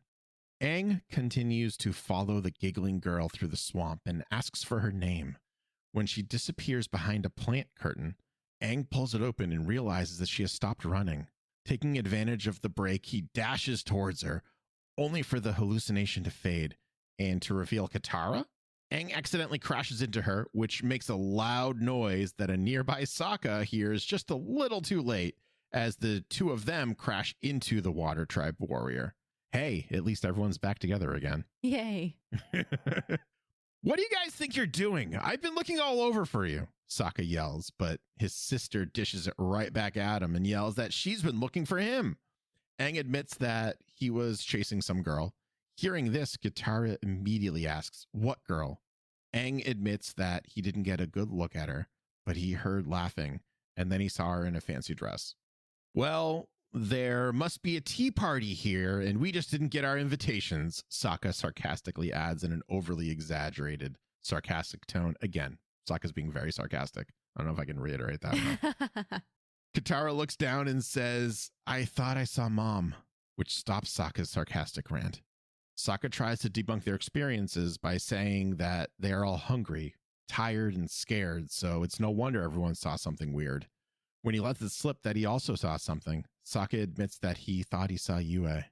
Speaker 1: Aang continues to follow the giggling girl through the swamp and asks for her name. When she disappears behind a plant curtain, Aang pulls it open and realizes that she has stopped running. Taking advantage of the break, he dashes towards her, only for the hallucination to fade and to reveal Katara. Aang accidentally crashes into her, which makes a loud noise that a nearby Sokka hears just a little too late as the two of them crash into the Water Tribe warrior. Hey, at least everyone's back together again.
Speaker 2: Yay.
Speaker 1: What do you guys think you're doing? I've been looking all over for you, Sokka yells, but his sister dishes it right back at him and yells that she's been looking for him. Aang admits that he was chasing some girl. Hearing this, Katara immediately asks, "What girl?" Aang admits that he didn't get a good look at her, but he heard laughing, and then he saw her in a fancy dress. Well, there must be a tea party here, and we just didn't get our invitations, Sokka sarcastically adds in an overly exaggerated, sarcastic tone. Again, Sokka's being very sarcastic. I don't know if I can reiterate that enough. Katara looks down and says, "I thought I saw Mom," which stops Sokka's sarcastic rant. Sokka tries to debunk their experiences by saying that they are all hungry, tired, and scared, so it's no wonder everyone saw something weird. When he lets it slip that he also saw something, Sokka admits that he thought he saw Yue.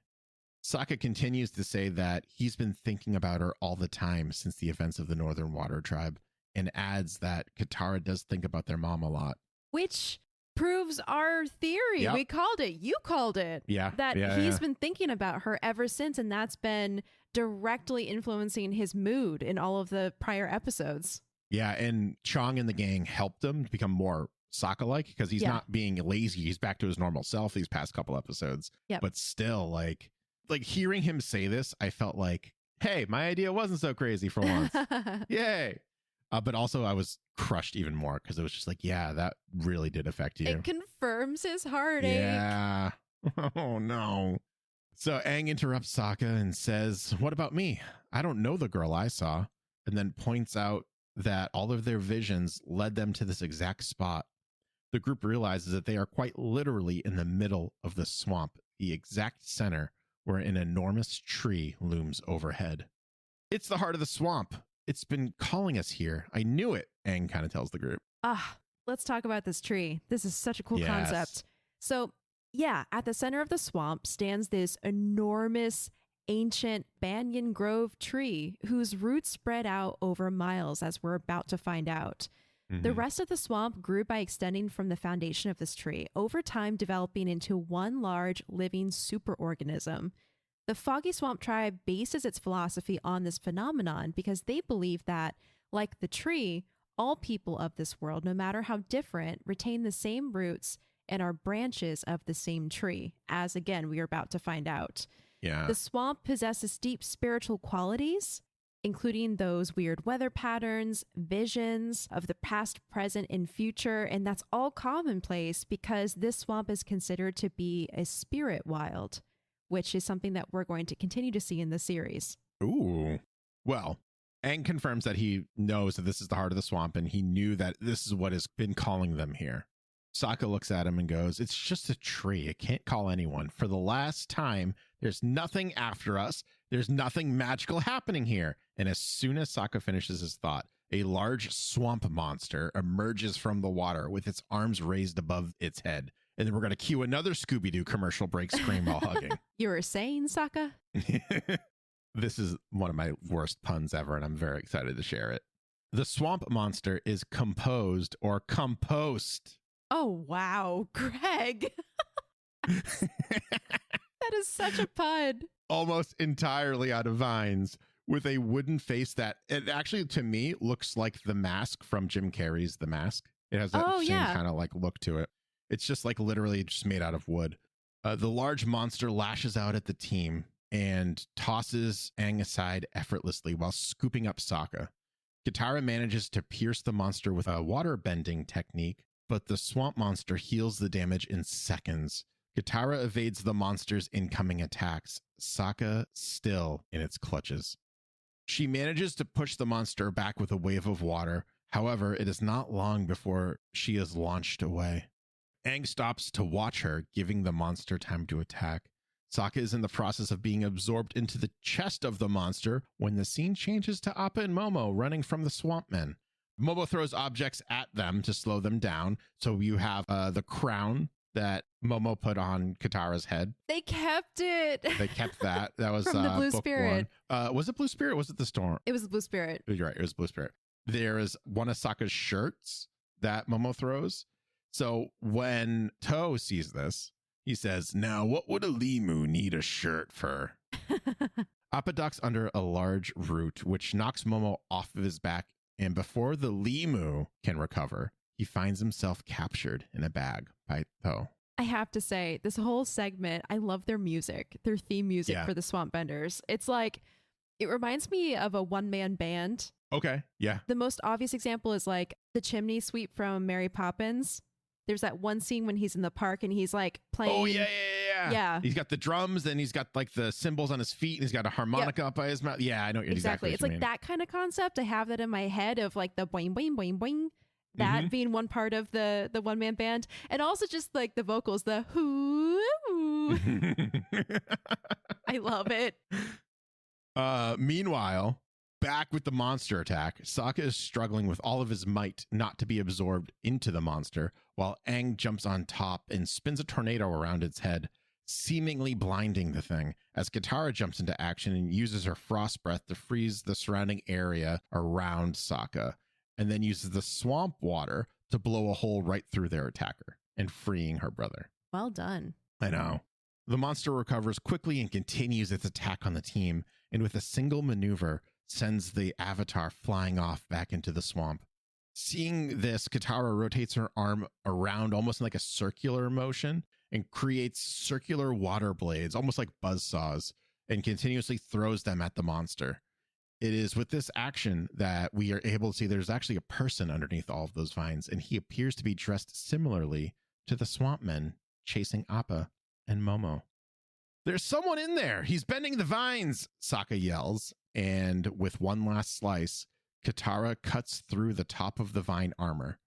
Speaker 1: Sokka continues to say that he's been thinking about her all the time since the events of the Northern Water Tribe, and adds that Katara does think about their mom a lot.
Speaker 2: Which proves our theory.
Speaker 1: Yep.
Speaker 2: We called it. You called it.
Speaker 1: Yeah.
Speaker 2: That he's been thinking about her ever since, and that's been directly influencing his mood in all of the prior episodes.
Speaker 1: Yeah, and Chong and the gang helped him to become more Sokka-like because he's not being lazy. He's back to his normal self these past couple episodes.
Speaker 2: Yep.
Speaker 1: But still, like hearing him say this, I felt like, hey, my idea wasn't so crazy for once. Yay. But also I was crushed even more because it was just like, yeah, that really did affect you.
Speaker 2: It confirms his heartache.
Speaker 1: Yeah. Oh, no. So Aang interrupts Sokka and says, "What about me? I don't know the girl I saw," and then points out that all of their visions led them to this exact spot. The group realizes that they are quite literally in the middle of the swamp, the exact center where an enormous tree looms overhead. "It's the heart of the swamp. It's been calling us here. I knew it," Aang kind of tells the group.
Speaker 2: Let's talk about this tree. This is such a cool concept. So, yeah, at the center of the swamp stands this enormous, ancient banyan grove tree whose roots spread out over miles, as we're about to find out. Mm-hmm. The rest of the swamp grew by extending from the foundation of this tree, over time developing into one large living superorganism. The Foggy Swamp Tribe bases its philosophy on this phenomenon because they believe that, like the tree, all people of this world, no matter how different, retain the same roots and are branches of the same tree, as again, we are about to find out.
Speaker 1: Yeah.
Speaker 2: The swamp possesses deep spiritual qualities, including those weird weather patterns, visions of the past, present, and future, and that's all commonplace because this swamp is considered to be a spirit wild, which is something that we're going to continue to see in the series.
Speaker 1: Ooh. Well, Aang confirms that he knows that this is the heart of the swamp, and he knew that this is what has been calling them here. Sokka looks at him and goes, "It's just a tree. It can't call anyone. For the last time, there's nothing after us. There's nothing magical happening here." And as soon as Sokka finishes his thought, a large swamp monster emerges from the water with its arms raised above its head. And then we're going to cue another Scooby-Doo commercial break scream while hugging.
Speaker 2: You were saying, Sokka?
Speaker 1: This is one of my worst puns ever, and I'm very excited to share it. The swamp monster is composed or compost.
Speaker 2: Oh, wow. Greg. That is such a pun.
Speaker 1: Almost entirely out of vines, with a wooden face that it actually, to me, looks like the mask from Jim Carrey's The Mask. It has that same kind of like look to it. It's just like literally just made out of wood. The large monster lashes out at the team and tosses Aang aside effortlessly while scooping up Sokka. Katara manages to pierce the monster with a water bending technique, but the swamp monster heals the damage in seconds. Katara evades the monster's incoming attacks, Sokka still in its clutches. She manages to push the monster back with a wave of water. However, it is not long before she is launched away. Aang stops to watch her, giving the monster time to attack. Sokka is in the process of being absorbed into the chest of the monster when the scene changes to Appa and Momo running from the swamp men. Momo throws objects at them to slow them down. So you have the crown that Momo put on Katara's head.
Speaker 2: They kept it.
Speaker 1: They kept that. That was
Speaker 2: from the Blue
Speaker 1: book
Speaker 2: Spirit.
Speaker 1: One. Was it Blue Spirit? Or was it the Storm?
Speaker 2: It was the Blue Spirit.
Speaker 1: You're right. It was Blue Spirit. There is one of Sokka's shirts that Momo throws. So when Toe sees this, he says, "Now, what would a lemur need a shirt for?" Appa ducks under a large root, which knocks Momo off of his back. And before the lemur can recover, he finds himself captured in a bag by Toe.
Speaker 2: I have to say, this whole segment, I love their music, their theme music for the Swamp Benders. It's like, it reminds me of a one-man band.
Speaker 1: Okay, yeah.
Speaker 2: The most obvious example is like the chimney sweep from Mary Poppins. There's that one scene when he's in the park and he's like playing.
Speaker 1: Oh, yeah. He's got the drums and he's got like the cymbals on his feet and he's got a harmonica up by his mouth. Yeah, I know exactly.
Speaker 2: It's like that kind of concept. I have that in my head of like the boing, boing, boing, boing. That being one part of the one-man band. And also just like the vocals, the hoo. I love it.
Speaker 1: Meanwhile, back with the monster attack, Sokka is struggling with all of his might not to be absorbed into the monster, while Aang jumps on top and spins a tornado around its head, seemingly blinding the thing, as Katara jumps into action and uses her frost breath to freeze the surrounding area around Sokka, and then uses the swamp water to blow a hole right through their attacker and freeing her brother.
Speaker 2: Well done.
Speaker 1: I know. The monster recovers quickly and continues its attack on the team, and with a single maneuver, sends the avatar flying off back into the swamp. Seeing this, Katara rotates her arm around almost in like a circular motion and creates circular water blades, almost like buzzsaws, and continuously throws them at the monster. It is with this action that we are able to see there's actually a person underneath all of those vines, and he appears to be dressed similarly to the swamp men chasing Appa and Momo. "There's someone in there! He's bending the vines!" Sokka yells, and with one last slice, Katara cuts through the top of the vine armor.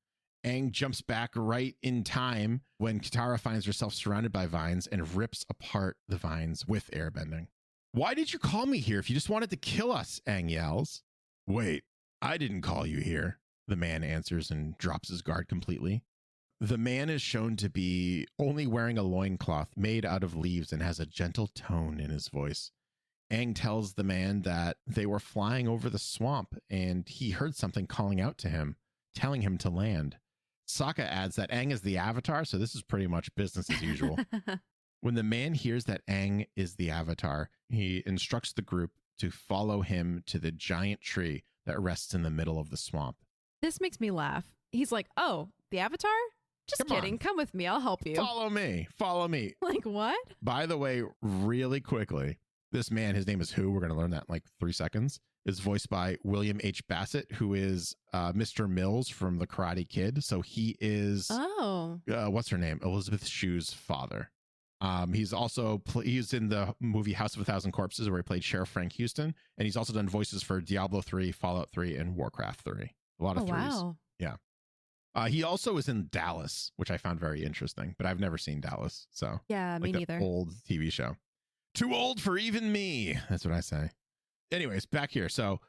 Speaker 1: Aang jumps back right in time when Katara finds herself surrounded by vines and rips apart the vines with airbending. "Why did you call me here if you just wanted to kill us?" Aang yells. "Wait, I didn't call you here," the man answers and drops his guard completely. The man is shown to be only wearing a loincloth made out of leaves and has a gentle tone in his voice. Aang tells the man that they were flying over the swamp and he heard something calling out to him, telling him to land. Sokka adds that Aang is the avatar, so this is pretty much business as usual. When the man hears that Aang is the avatar, he instructs the group to follow him to the giant tree that rests in the middle of the swamp.
Speaker 2: This makes me laugh. He's like, "Oh, the avatar? Just kidding. Come with me. I'll help you."
Speaker 1: Follow me.
Speaker 2: Like, what?
Speaker 1: By the way, really quickly, this man, his name is Who, we're going to learn that in like 3 seconds, is voiced by William H. Bassett, who is Mr. Mills from The Karate Kid. So he is, what's her name? Elizabeth Shue's father. He's also, he's in the movie House of a Thousand Corpses where he played Sheriff Frank Houston. And he's also done voices for Diablo 3, Fallout 3, and Warcraft 3. A lot of threes.
Speaker 2: Wow.
Speaker 1: Yeah. He also is in Dallas, which I found very interesting, but I've never seen Dallas. So
Speaker 2: yeah, me neither.
Speaker 1: Old TV show. Too old for even me. That's what I say. Anyways, back here. So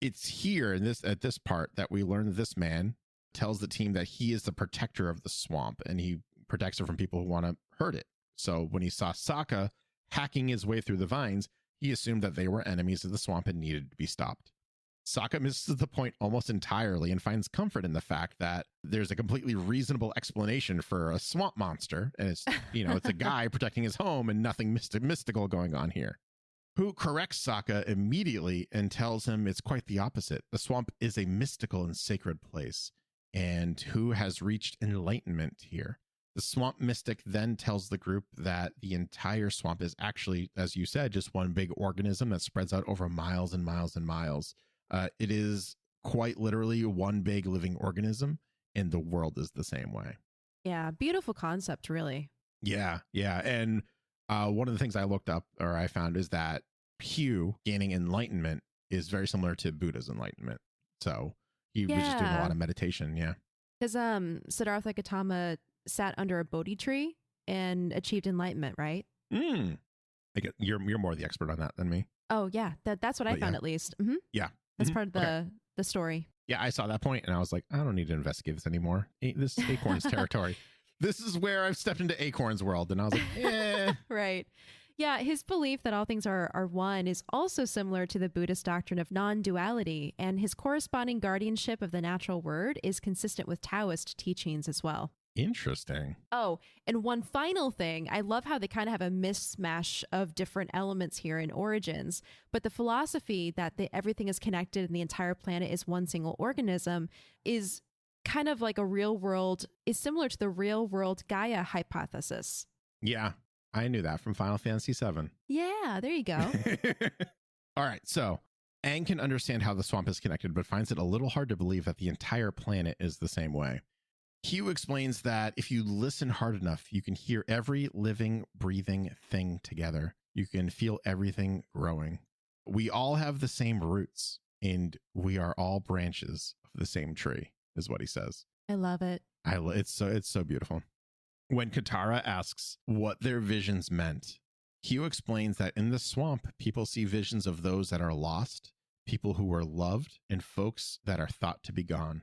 Speaker 1: it's here in this, at this part that we learn that this man tells the team that he is the protector of the swamp and he protects it from people who want to hurt it. So when he saw Sokka hacking his way through the vines, he assumed that they were enemies of the swamp and needed to be stopped. Sokka misses the point almost entirely and finds comfort in the fact that there's a completely reasonable explanation for a swamp monster. And it's, you know, it's a guy protecting his home and nothing mystical going on here. Who corrects Sokka immediately and tells him it's quite the opposite. The swamp is a mystical and sacred place, and Who has reached enlightenment here. The swamp mystic then tells the group that the entire swamp is actually, as you said, just one big organism that spreads out over miles and miles and miles. It is quite literally one big living organism, and the world is the same way.
Speaker 2: Yeah, beautiful concept, really.
Speaker 1: Yeah. And one of the things I looked up or I found is that Hugh gaining enlightenment is very similar to Buddha's enlightenment. So he was just doing a lot of meditation. Yeah.
Speaker 2: Because Siddhartha Gautama sat under a Bodhi tree and achieved enlightenment, right?
Speaker 1: I get you're more the expert on that than me.
Speaker 2: Oh yeah, that's what I
Speaker 1: But
Speaker 2: found
Speaker 1: yeah.
Speaker 2: at least.
Speaker 1: Yeah.
Speaker 2: That's
Speaker 1: Mhm.
Speaker 2: part of
Speaker 1: Okay.
Speaker 2: the story.
Speaker 1: Yeah, I saw that point and I was like, I don't need to investigate this anymore. This is Acorn's territory. This is where I've stepped into Acorn's world. And I was like,
Speaker 2: Right. Yeah, his belief that all things are one is also similar to the Buddhist doctrine of non-duality, and his corresponding guardianship of the natural word is consistent with Taoist teachings as well.
Speaker 1: interesting.
Speaker 2: Oh, and one final thing, I love how they kind of have a mismatch of different elements here in Origins, but the philosophy that everything is connected and the entire planet is one single organism is kind of like is similar to the real world Gaia hypothesis.
Speaker 1: Yeah, I knew that from Final Fantasy VII.
Speaker 2: Yeah, there you go.
Speaker 1: All right, so Aang can understand how the swamp is connected, but finds it a little hard to believe that the entire planet is the same way. Hugh explains that if you listen hard enough, you can hear every living, breathing thing together. You can feel everything growing. We all have the same roots, and we are all branches of the same tree, is what he says.
Speaker 2: I love it.
Speaker 1: It's so beautiful. When Katara asks what their visions meant, Hugh explains that in the swamp, people see visions of those that are lost, people who are loved, and folks that are thought to be gone.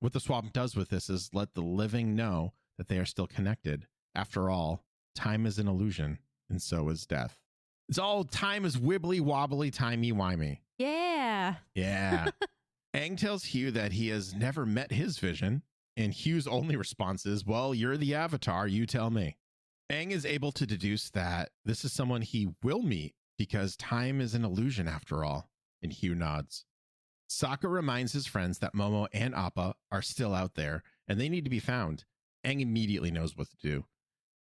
Speaker 1: What the swamp does with this is let the living know that they are still connected. After all, time is an illusion, and so is death. It's all time is wibbly wobbly, timey-wimey.
Speaker 2: Yeah.
Speaker 1: Yeah. Aang tells Hugh that he has never met his vision, and Hugh's only response is, well, you're the Avatar, you tell me. Aang is able to deduce that this is someone he will meet because time is an illusion after all, and Hugh nods. Sokka reminds his friends that Momo and Appa are still out there, and they need to be found. Aang immediately knows what to do.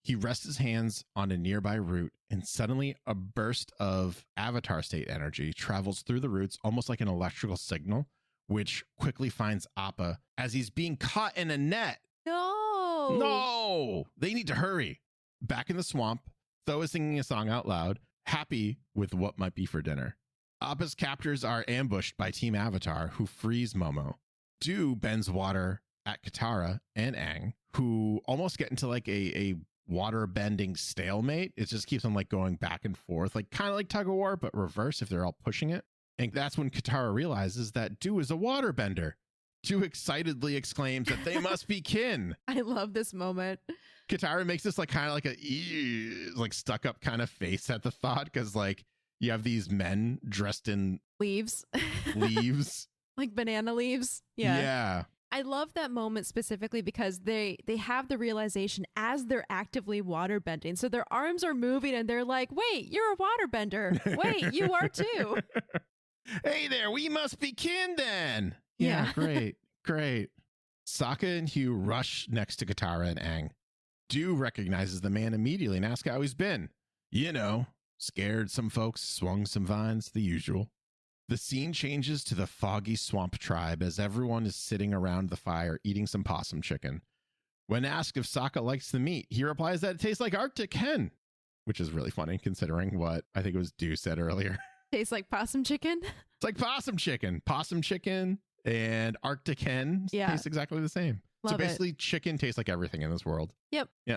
Speaker 1: He rests his hands on a nearby root, and suddenly a burst of Avatar state energy travels through the roots almost like an electrical signal, which quickly finds Appa as he's being caught in a net. No! They need to hurry. Back in the swamp, Tho is singing a song out loud, happy with what might be for dinner. Appa's captors are ambushed by Team Avatar, who frees Momo. Du bends water at Katara and Aang, who almost get into like a water bending stalemate. It just keeps them like going back and forth, like kind of like tug of war, but reverse if they're all pushing it. And that's when Katara realizes that Du is a water bender. Du excitedly exclaims that they must be kin.
Speaker 2: I love this moment.
Speaker 1: Katara makes this like kind of like like stuck up kind of face at the thought, because like you have these men dressed in
Speaker 2: Leaves. Like banana leaves.
Speaker 1: Yeah.
Speaker 2: I love that moment specifically because they have the realization as they're actively water bending. So their arms are moving and they're like, wait, you're a water bender. Wait, you are too.
Speaker 1: Hey there, we must be kin then.
Speaker 2: Yeah.
Speaker 1: Great. Sokka and Hugh rush next to Katara and Aang. Du recognizes the man immediately and asks how he's been. You know, scared some folks, swung some vines, the usual. The scene changes to the foggy swamp tribe as everyone is sitting around the fire eating some possum chicken. When asked if Sokka likes the meat, he replies that it tastes like Arctic hen, which is really funny considering what I think it was Du said earlier.
Speaker 2: Tastes like possum chicken.
Speaker 1: It's like possum chicken. Possum chicken and Arctic hen taste exactly the same.
Speaker 2: Love
Speaker 1: so basically, chicken tastes like everything in this world.
Speaker 2: Yep.
Speaker 1: Yeah.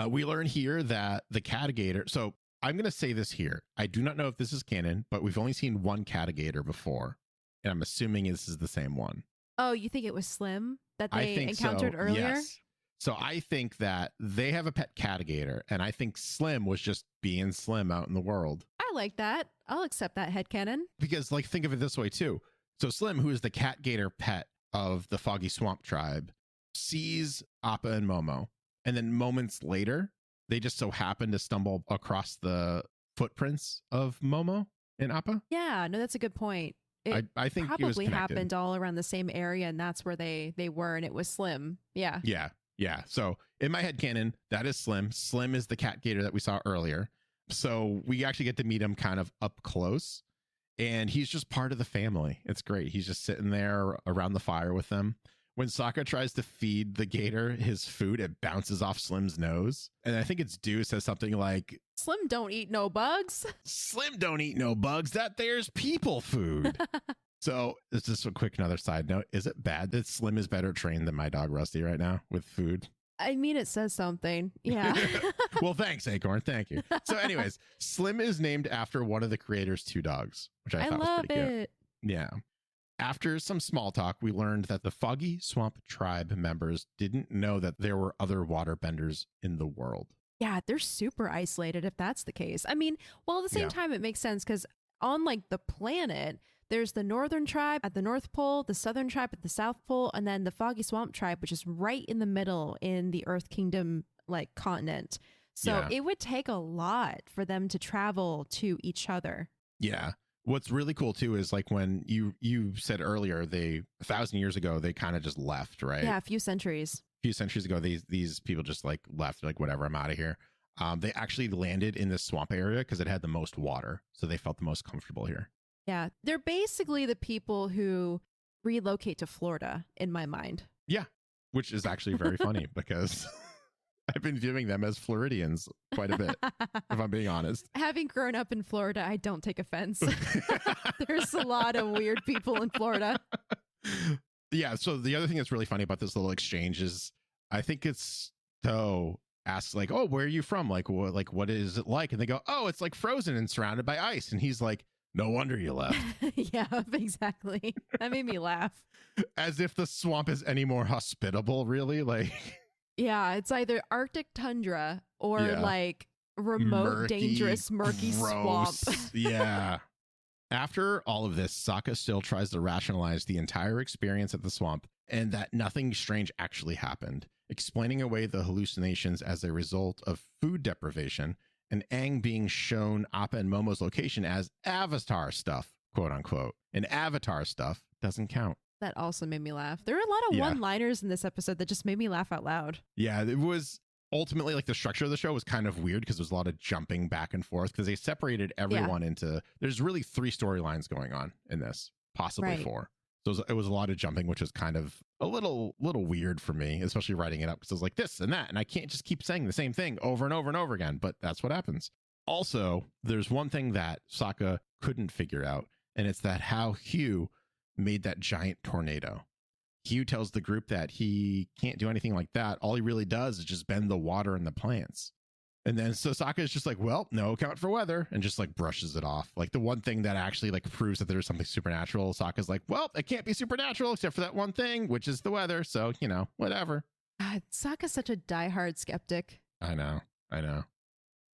Speaker 1: We learn here that the Catigator. So I'm going to say this here. I do not know if this is canon, but we've only seen one Catigator before. And I'm assuming this is the same one.
Speaker 2: Oh, you think it was Slim that they
Speaker 1: think
Speaker 2: encountered earlier?
Speaker 1: Yes. So I think that they have a pet Catigator. And I think Slim was just being Slim out in the world.
Speaker 2: I like that. I'll accept that headcanon.
Speaker 1: Because, like, think of it this way, too. So Slim, who is the Catgator pet of the Foggy Swamp tribe, sees Appa and Momo. And then moments later, they just so happen to stumble across the footprints of Momo and Appa.
Speaker 2: Yeah, no, that's a good point. It
Speaker 1: I think
Speaker 2: probably
Speaker 1: it was
Speaker 2: happened all around the same area, and that's where they were, and it was Slim. Yeah.
Speaker 1: Yeah. So in my head canon, that is Slim. Slim is the Catgator that we saw earlier. So we actually get to meet him kind of up close. And he's just part of the family. It's great. He's just sitting there around the fire with them. When Sokka tries to feed the gator his food, it bounces off Slim's nose. And I think it's Du says something like,
Speaker 2: Slim don't eat no bugs.
Speaker 1: Slim don't eat no bugs. That there's people food. So it's just a quick another side note. Is it bad that Slim is better trained than my dog Rusty right now with food?
Speaker 2: I mean, it says something. Yeah.
Speaker 1: Well, thanks, Acorn. Thank you. So anyways, Slim is named after one of the creator's 2 dogs, which I thought was
Speaker 2: love
Speaker 1: pretty cute.
Speaker 2: it.
Speaker 1: Yeah. After some small talk, we learned that the Foggy Swamp tribe members didn't know that there were other waterbenders in the world.
Speaker 2: Yeah, they're super isolated if that's the case. I mean, well, at the same time, it makes sense because on like the planet, there's the northern tribe at the North Pole, the southern tribe at the South Pole, and then the Foggy Swamp tribe, which is right in the middle in the Earth Kingdom like continent. So it would take a lot for them to travel to each other.
Speaker 1: Yeah. What's really cool too is like when you said earlier, 1,000 years ago, they kind of just left, right?
Speaker 2: Yeah, a few centuries
Speaker 1: ago, these people just like left, like whatever, I'm out of here. They actually landed in this swamp area because it had the most water, so they felt the most comfortable here.
Speaker 2: Yeah, they're basically the people who relocate to Florida in my mind.
Speaker 1: Yeah, which is actually very funny because I've been viewing them as Floridians quite a bit, if I'm being honest.
Speaker 2: Having grown up in Florida, I don't take offense. There's a lot of weird people in Florida.
Speaker 1: Yeah, so the other thing that's really funny about this little exchange is I think it's Toe asks like, oh, where are you from? Like what is it like? And they go, oh, it's like frozen and surrounded by ice. And he's like, no wonder you left.
Speaker 2: Yeah, exactly. That made me laugh.
Speaker 1: As if the swamp is any more hospitable, really. Like,
Speaker 2: yeah, it's either Arctic tundra or like remote, dangerous, murky swamp.
Speaker 1: Yeah. After all of this, Sokka still tries to rationalize the entire experience at the swamp and that nothing strange actually happened, explaining away the hallucinations as a result of food deprivation and Aang being shown Appa and Momo's location as Avatar stuff, quote unquote. And Avatar stuff doesn't count.
Speaker 2: That also made me laugh. There are a lot of one-liners in this episode that just made me laugh out loud.
Speaker 1: Yeah, it was ultimately like the structure of the show was kind of weird because there's a lot of jumping back and forth because they separated everyone into, there's really 3 storylines going on in this, possibly 4. So it was a lot of jumping, which is kind of a little weird for me, especially writing it up because it was like this and that. And I can't just keep saying the same thing over and over and over again, but that's what happens. Also, there's one thing that Sokka couldn't figure out, and it's that how Hugh made that giant tornado. Hugh tells the group that he can't do anything like that. All he really does is just bend the water and the plants. And then so Sokka is just like, well, no account for weather, and just like brushes it off. Like the one thing that actually like proves that there's something supernatural, Sokka's like, well, it can't be supernatural except for that one thing, which is the weather. So, you know, whatever.
Speaker 2: God, Sokka's such a diehard skeptic.
Speaker 1: I know.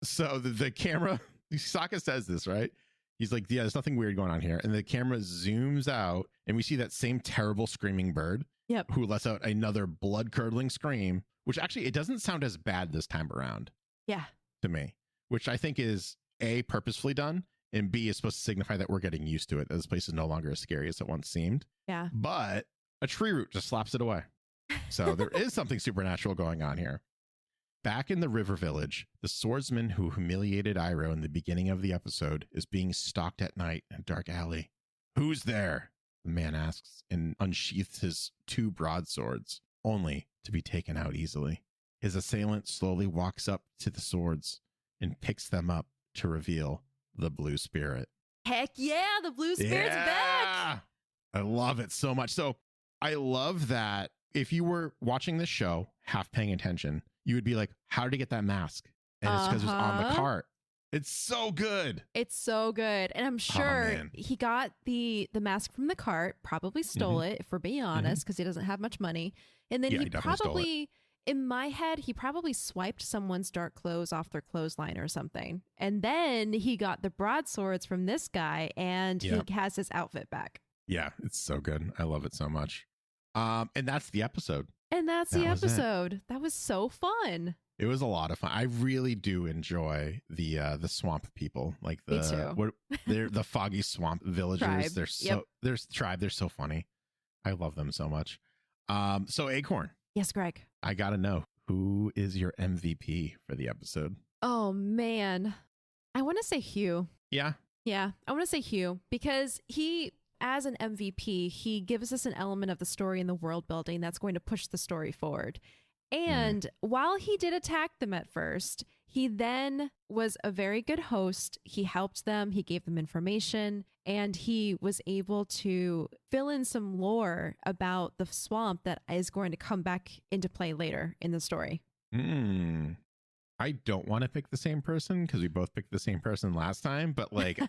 Speaker 1: So the camera, Sokka says this, right? He's like, yeah, there's nothing weird going on here. And the camera zooms out and we see that same terrible screaming bird who lets out another blood-curdling scream, which actually, it doesn't sound as bad this time around.
Speaker 2: Yeah.
Speaker 1: To me, which I think is A, purposefully done, and B, is supposed to signify that we're getting used to it. That this place is no longer as scary as it once seemed.
Speaker 2: Yeah.
Speaker 1: But a tree root just slaps it away. So there is something supernatural going on here. Back in the river village, the swordsman who humiliated Iroh in the beginning of the episode is being stalked at night in a dark alley. Who's there? The man asks and unsheaths his 2 broadswords, only to be taken out easily. His assailant slowly walks up to the swords and picks them up to reveal the blue spirit.
Speaker 2: Heck yeah, the blue spirit's back!
Speaker 1: I love it so much. So I love that if you were watching this show, half paying attention, you would be like, how did he get that mask? And it's because it was on the cart. It's so good. It's so good. And I'm sure he got the mask from the cart, probably stole it, if we're being honest, because he doesn't have much money. And then he probably, in my head, he probably swiped someone's dark clothes off their clothesline or something. And then he got the broadswords from this guy and he has his outfit back. Yeah, it's so good. I love it so much. And that's the episode. And that's the episode. That was so fun. It was a lot of fun. I really do enjoy the swamp people, like they're the foggy swamp villagers. Tribe. They're so they're so funny. I love them so much. So Acorn. Yes, Greg. I gotta know, who is your MVP for the episode? Oh man, I want to say Hugh. Yeah. Yeah, I want to say Hugh because he, as an MVP, he gives us an element of the story and the world building that's going to push the story forward. And while he did attack them at first,
Speaker 2: He then was a very good host. He helped them, he gave them information, and he was able to fill in some lore about the swamp that is going to come back into play later in the story.
Speaker 1: I don't want to pick the same person because we both picked the same person last time, but like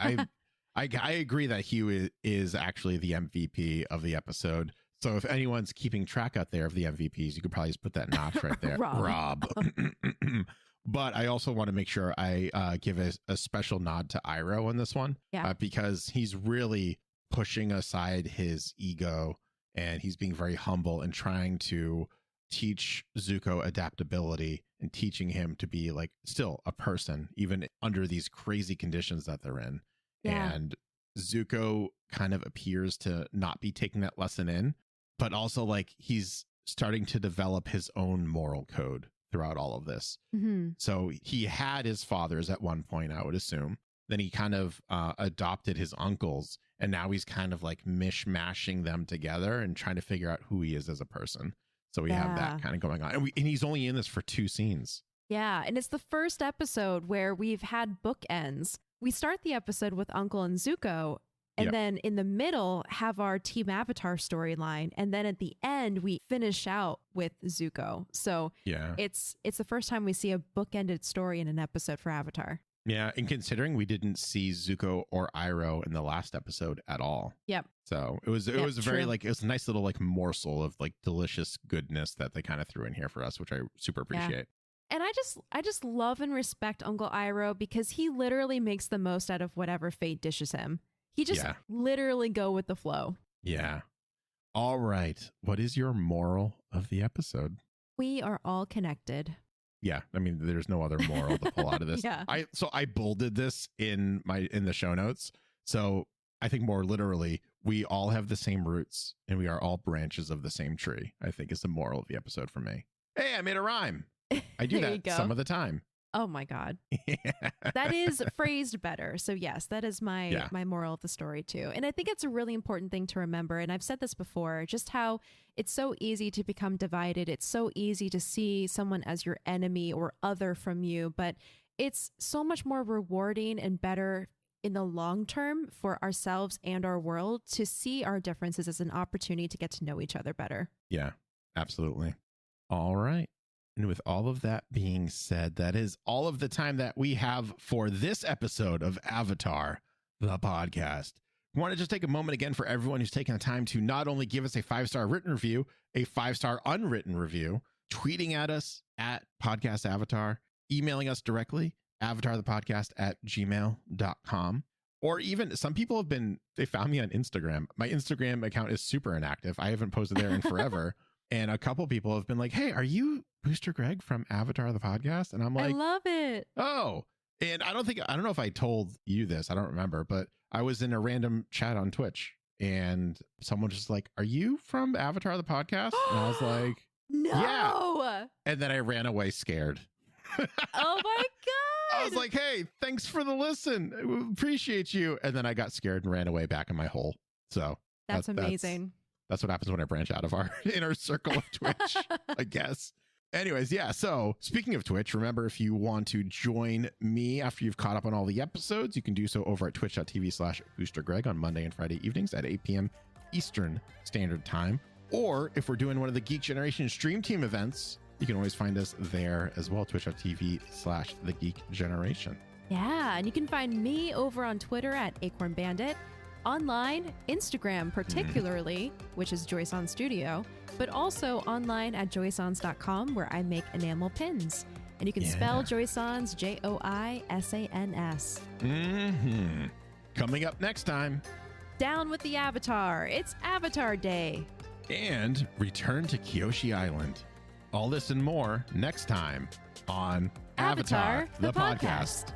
Speaker 1: I agree that he is actually the MVP of the episode. So if anyone's keeping track out there of the MVPs, you could probably just put that notch right there. Rob. But I also want to make sure I give a special nod to Iroh in this one, because he's really pushing aside his ego and he's being very humble and trying to teach Zuko adaptability and teaching him to be like still a person, even under these crazy conditions that they're in. Yeah. And Zuko kind of appears to not be taking that lesson in, but also like he's starting to develop his own moral code throughout all of this. So he had his fathers at one point, I would assume. Then he kind of adopted his uncles, and now he's kind of like mishmashing them together and trying to figure out who he is as a person. So we have that kind of going on. And he's only in this for 2 scenes. Yeah.
Speaker 2: And it's the first episode where we've had bookends. We start the episode with Uncle and Zuko, and then in the middle have our Team Avatar storyline. And then at the end, we finish out with Zuko. So it's the first time we see a bookended story in an episode for Avatar.
Speaker 1: Yeah. And considering we didn't see Zuko or Iroh in the last episode at all.
Speaker 2: Yep.
Speaker 1: So it was very like, it was a nice little like morsel of like delicious goodness that they kind of threw in here for us, which I super appreciate.
Speaker 2: And I just love and respect Uncle Iroh because he literally makes the most out of whatever fate dishes him. He just literally go with the flow.
Speaker 1: Yeah. All right. What is your moral of the episode?
Speaker 2: We are all connected.
Speaker 1: Yeah. I mean, there's no other moral to pull out of this. I bolded this in the show notes. So I think more literally, we all have the same roots and we are all branches of the same tree, I think is the moral of the episode for me. Hey, I made a rhyme. I do that some of the time.
Speaker 2: Oh my God. That is phrased better. So yes, that is my moral of the story too. And I think it's a really important thing to remember. And I've said this before, just how it's so easy to become divided. It's so easy to see someone as your enemy or other from you, but it's so much more rewarding and better in the long term for ourselves and our world to see our differences as an opportunity to get to know each other better.
Speaker 1: Yeah, absolutely. All right. And with all of that being said, that is all of the time that we have for this episode of Avatar, the podcast. We want to just take a moment again for everyone who's taken the time to not only give us a 5-star written review, a 5-star unwritten review, tweeting at us at Podcast Avatar, emailing us directly, avatarthepodcast@gmail.com. Or even some people they found me on Instagram. My Instagram account is super inactive. I haven't posted there in forever. And a couple people have been like, hey, are you Booster Greg from Avatar, the podcast? And I'm like,
Speaker 2: I love it.
Speaker 1: Oh, and I don't know if I told you this. I don't remember, but I was in a random chat on Twitch and someone just like, are you from Avatar, the podcast? And I was like,
Speaker 2: no.
Speaker 1: Yeah. And then I ran away scared.
Speaker 2: Oh my God.
Speaker 1: I was like, hey, thanks for the listen. Appreciate you. And then I got scared and ran away back in my hole. So
Speaker 2: that's amazing.
Speaker 1: That's what happens when I branch out of our inner circle of Twitch, I guess. Anyways, yeah. So speaking of Twitch, remember, if you want to join me after you've caught up on all the episodes, you can do so over at twitch.tv/BoosterGreg on Monday and Friday evenings at 8 p.m. Eastern Standard Time. Or if we're doing one of the Geek Generation Stream Team events, you can always find us there as well, twitch.tv/TheGeekGeneration.
Speaker 2: Yeah. And you can find me over on Twitter at Acorn Bandit. Online, Instagram particularly, which is Joyson Studio, but also online at joysons.com where I make enamel pins. And you can spell Joysons, Joisans.
Speaker 1: Coming up next time.
Speaker 2: Down with the Avatar. It's Avatar Day.
Speaker 1: And return to Kyoshi Island. All this and more next time on Avatar, the podcast.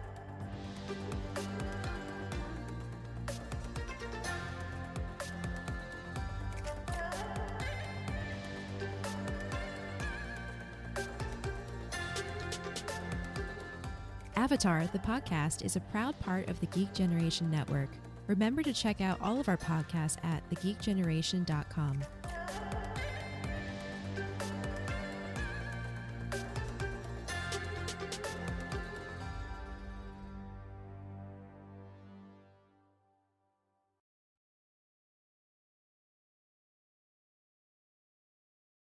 Speaker 2: Avatar, the podcast, is a proud part of the Geek Generation Network. Remember to check out all of our podcasts at thegeekgeneration.com.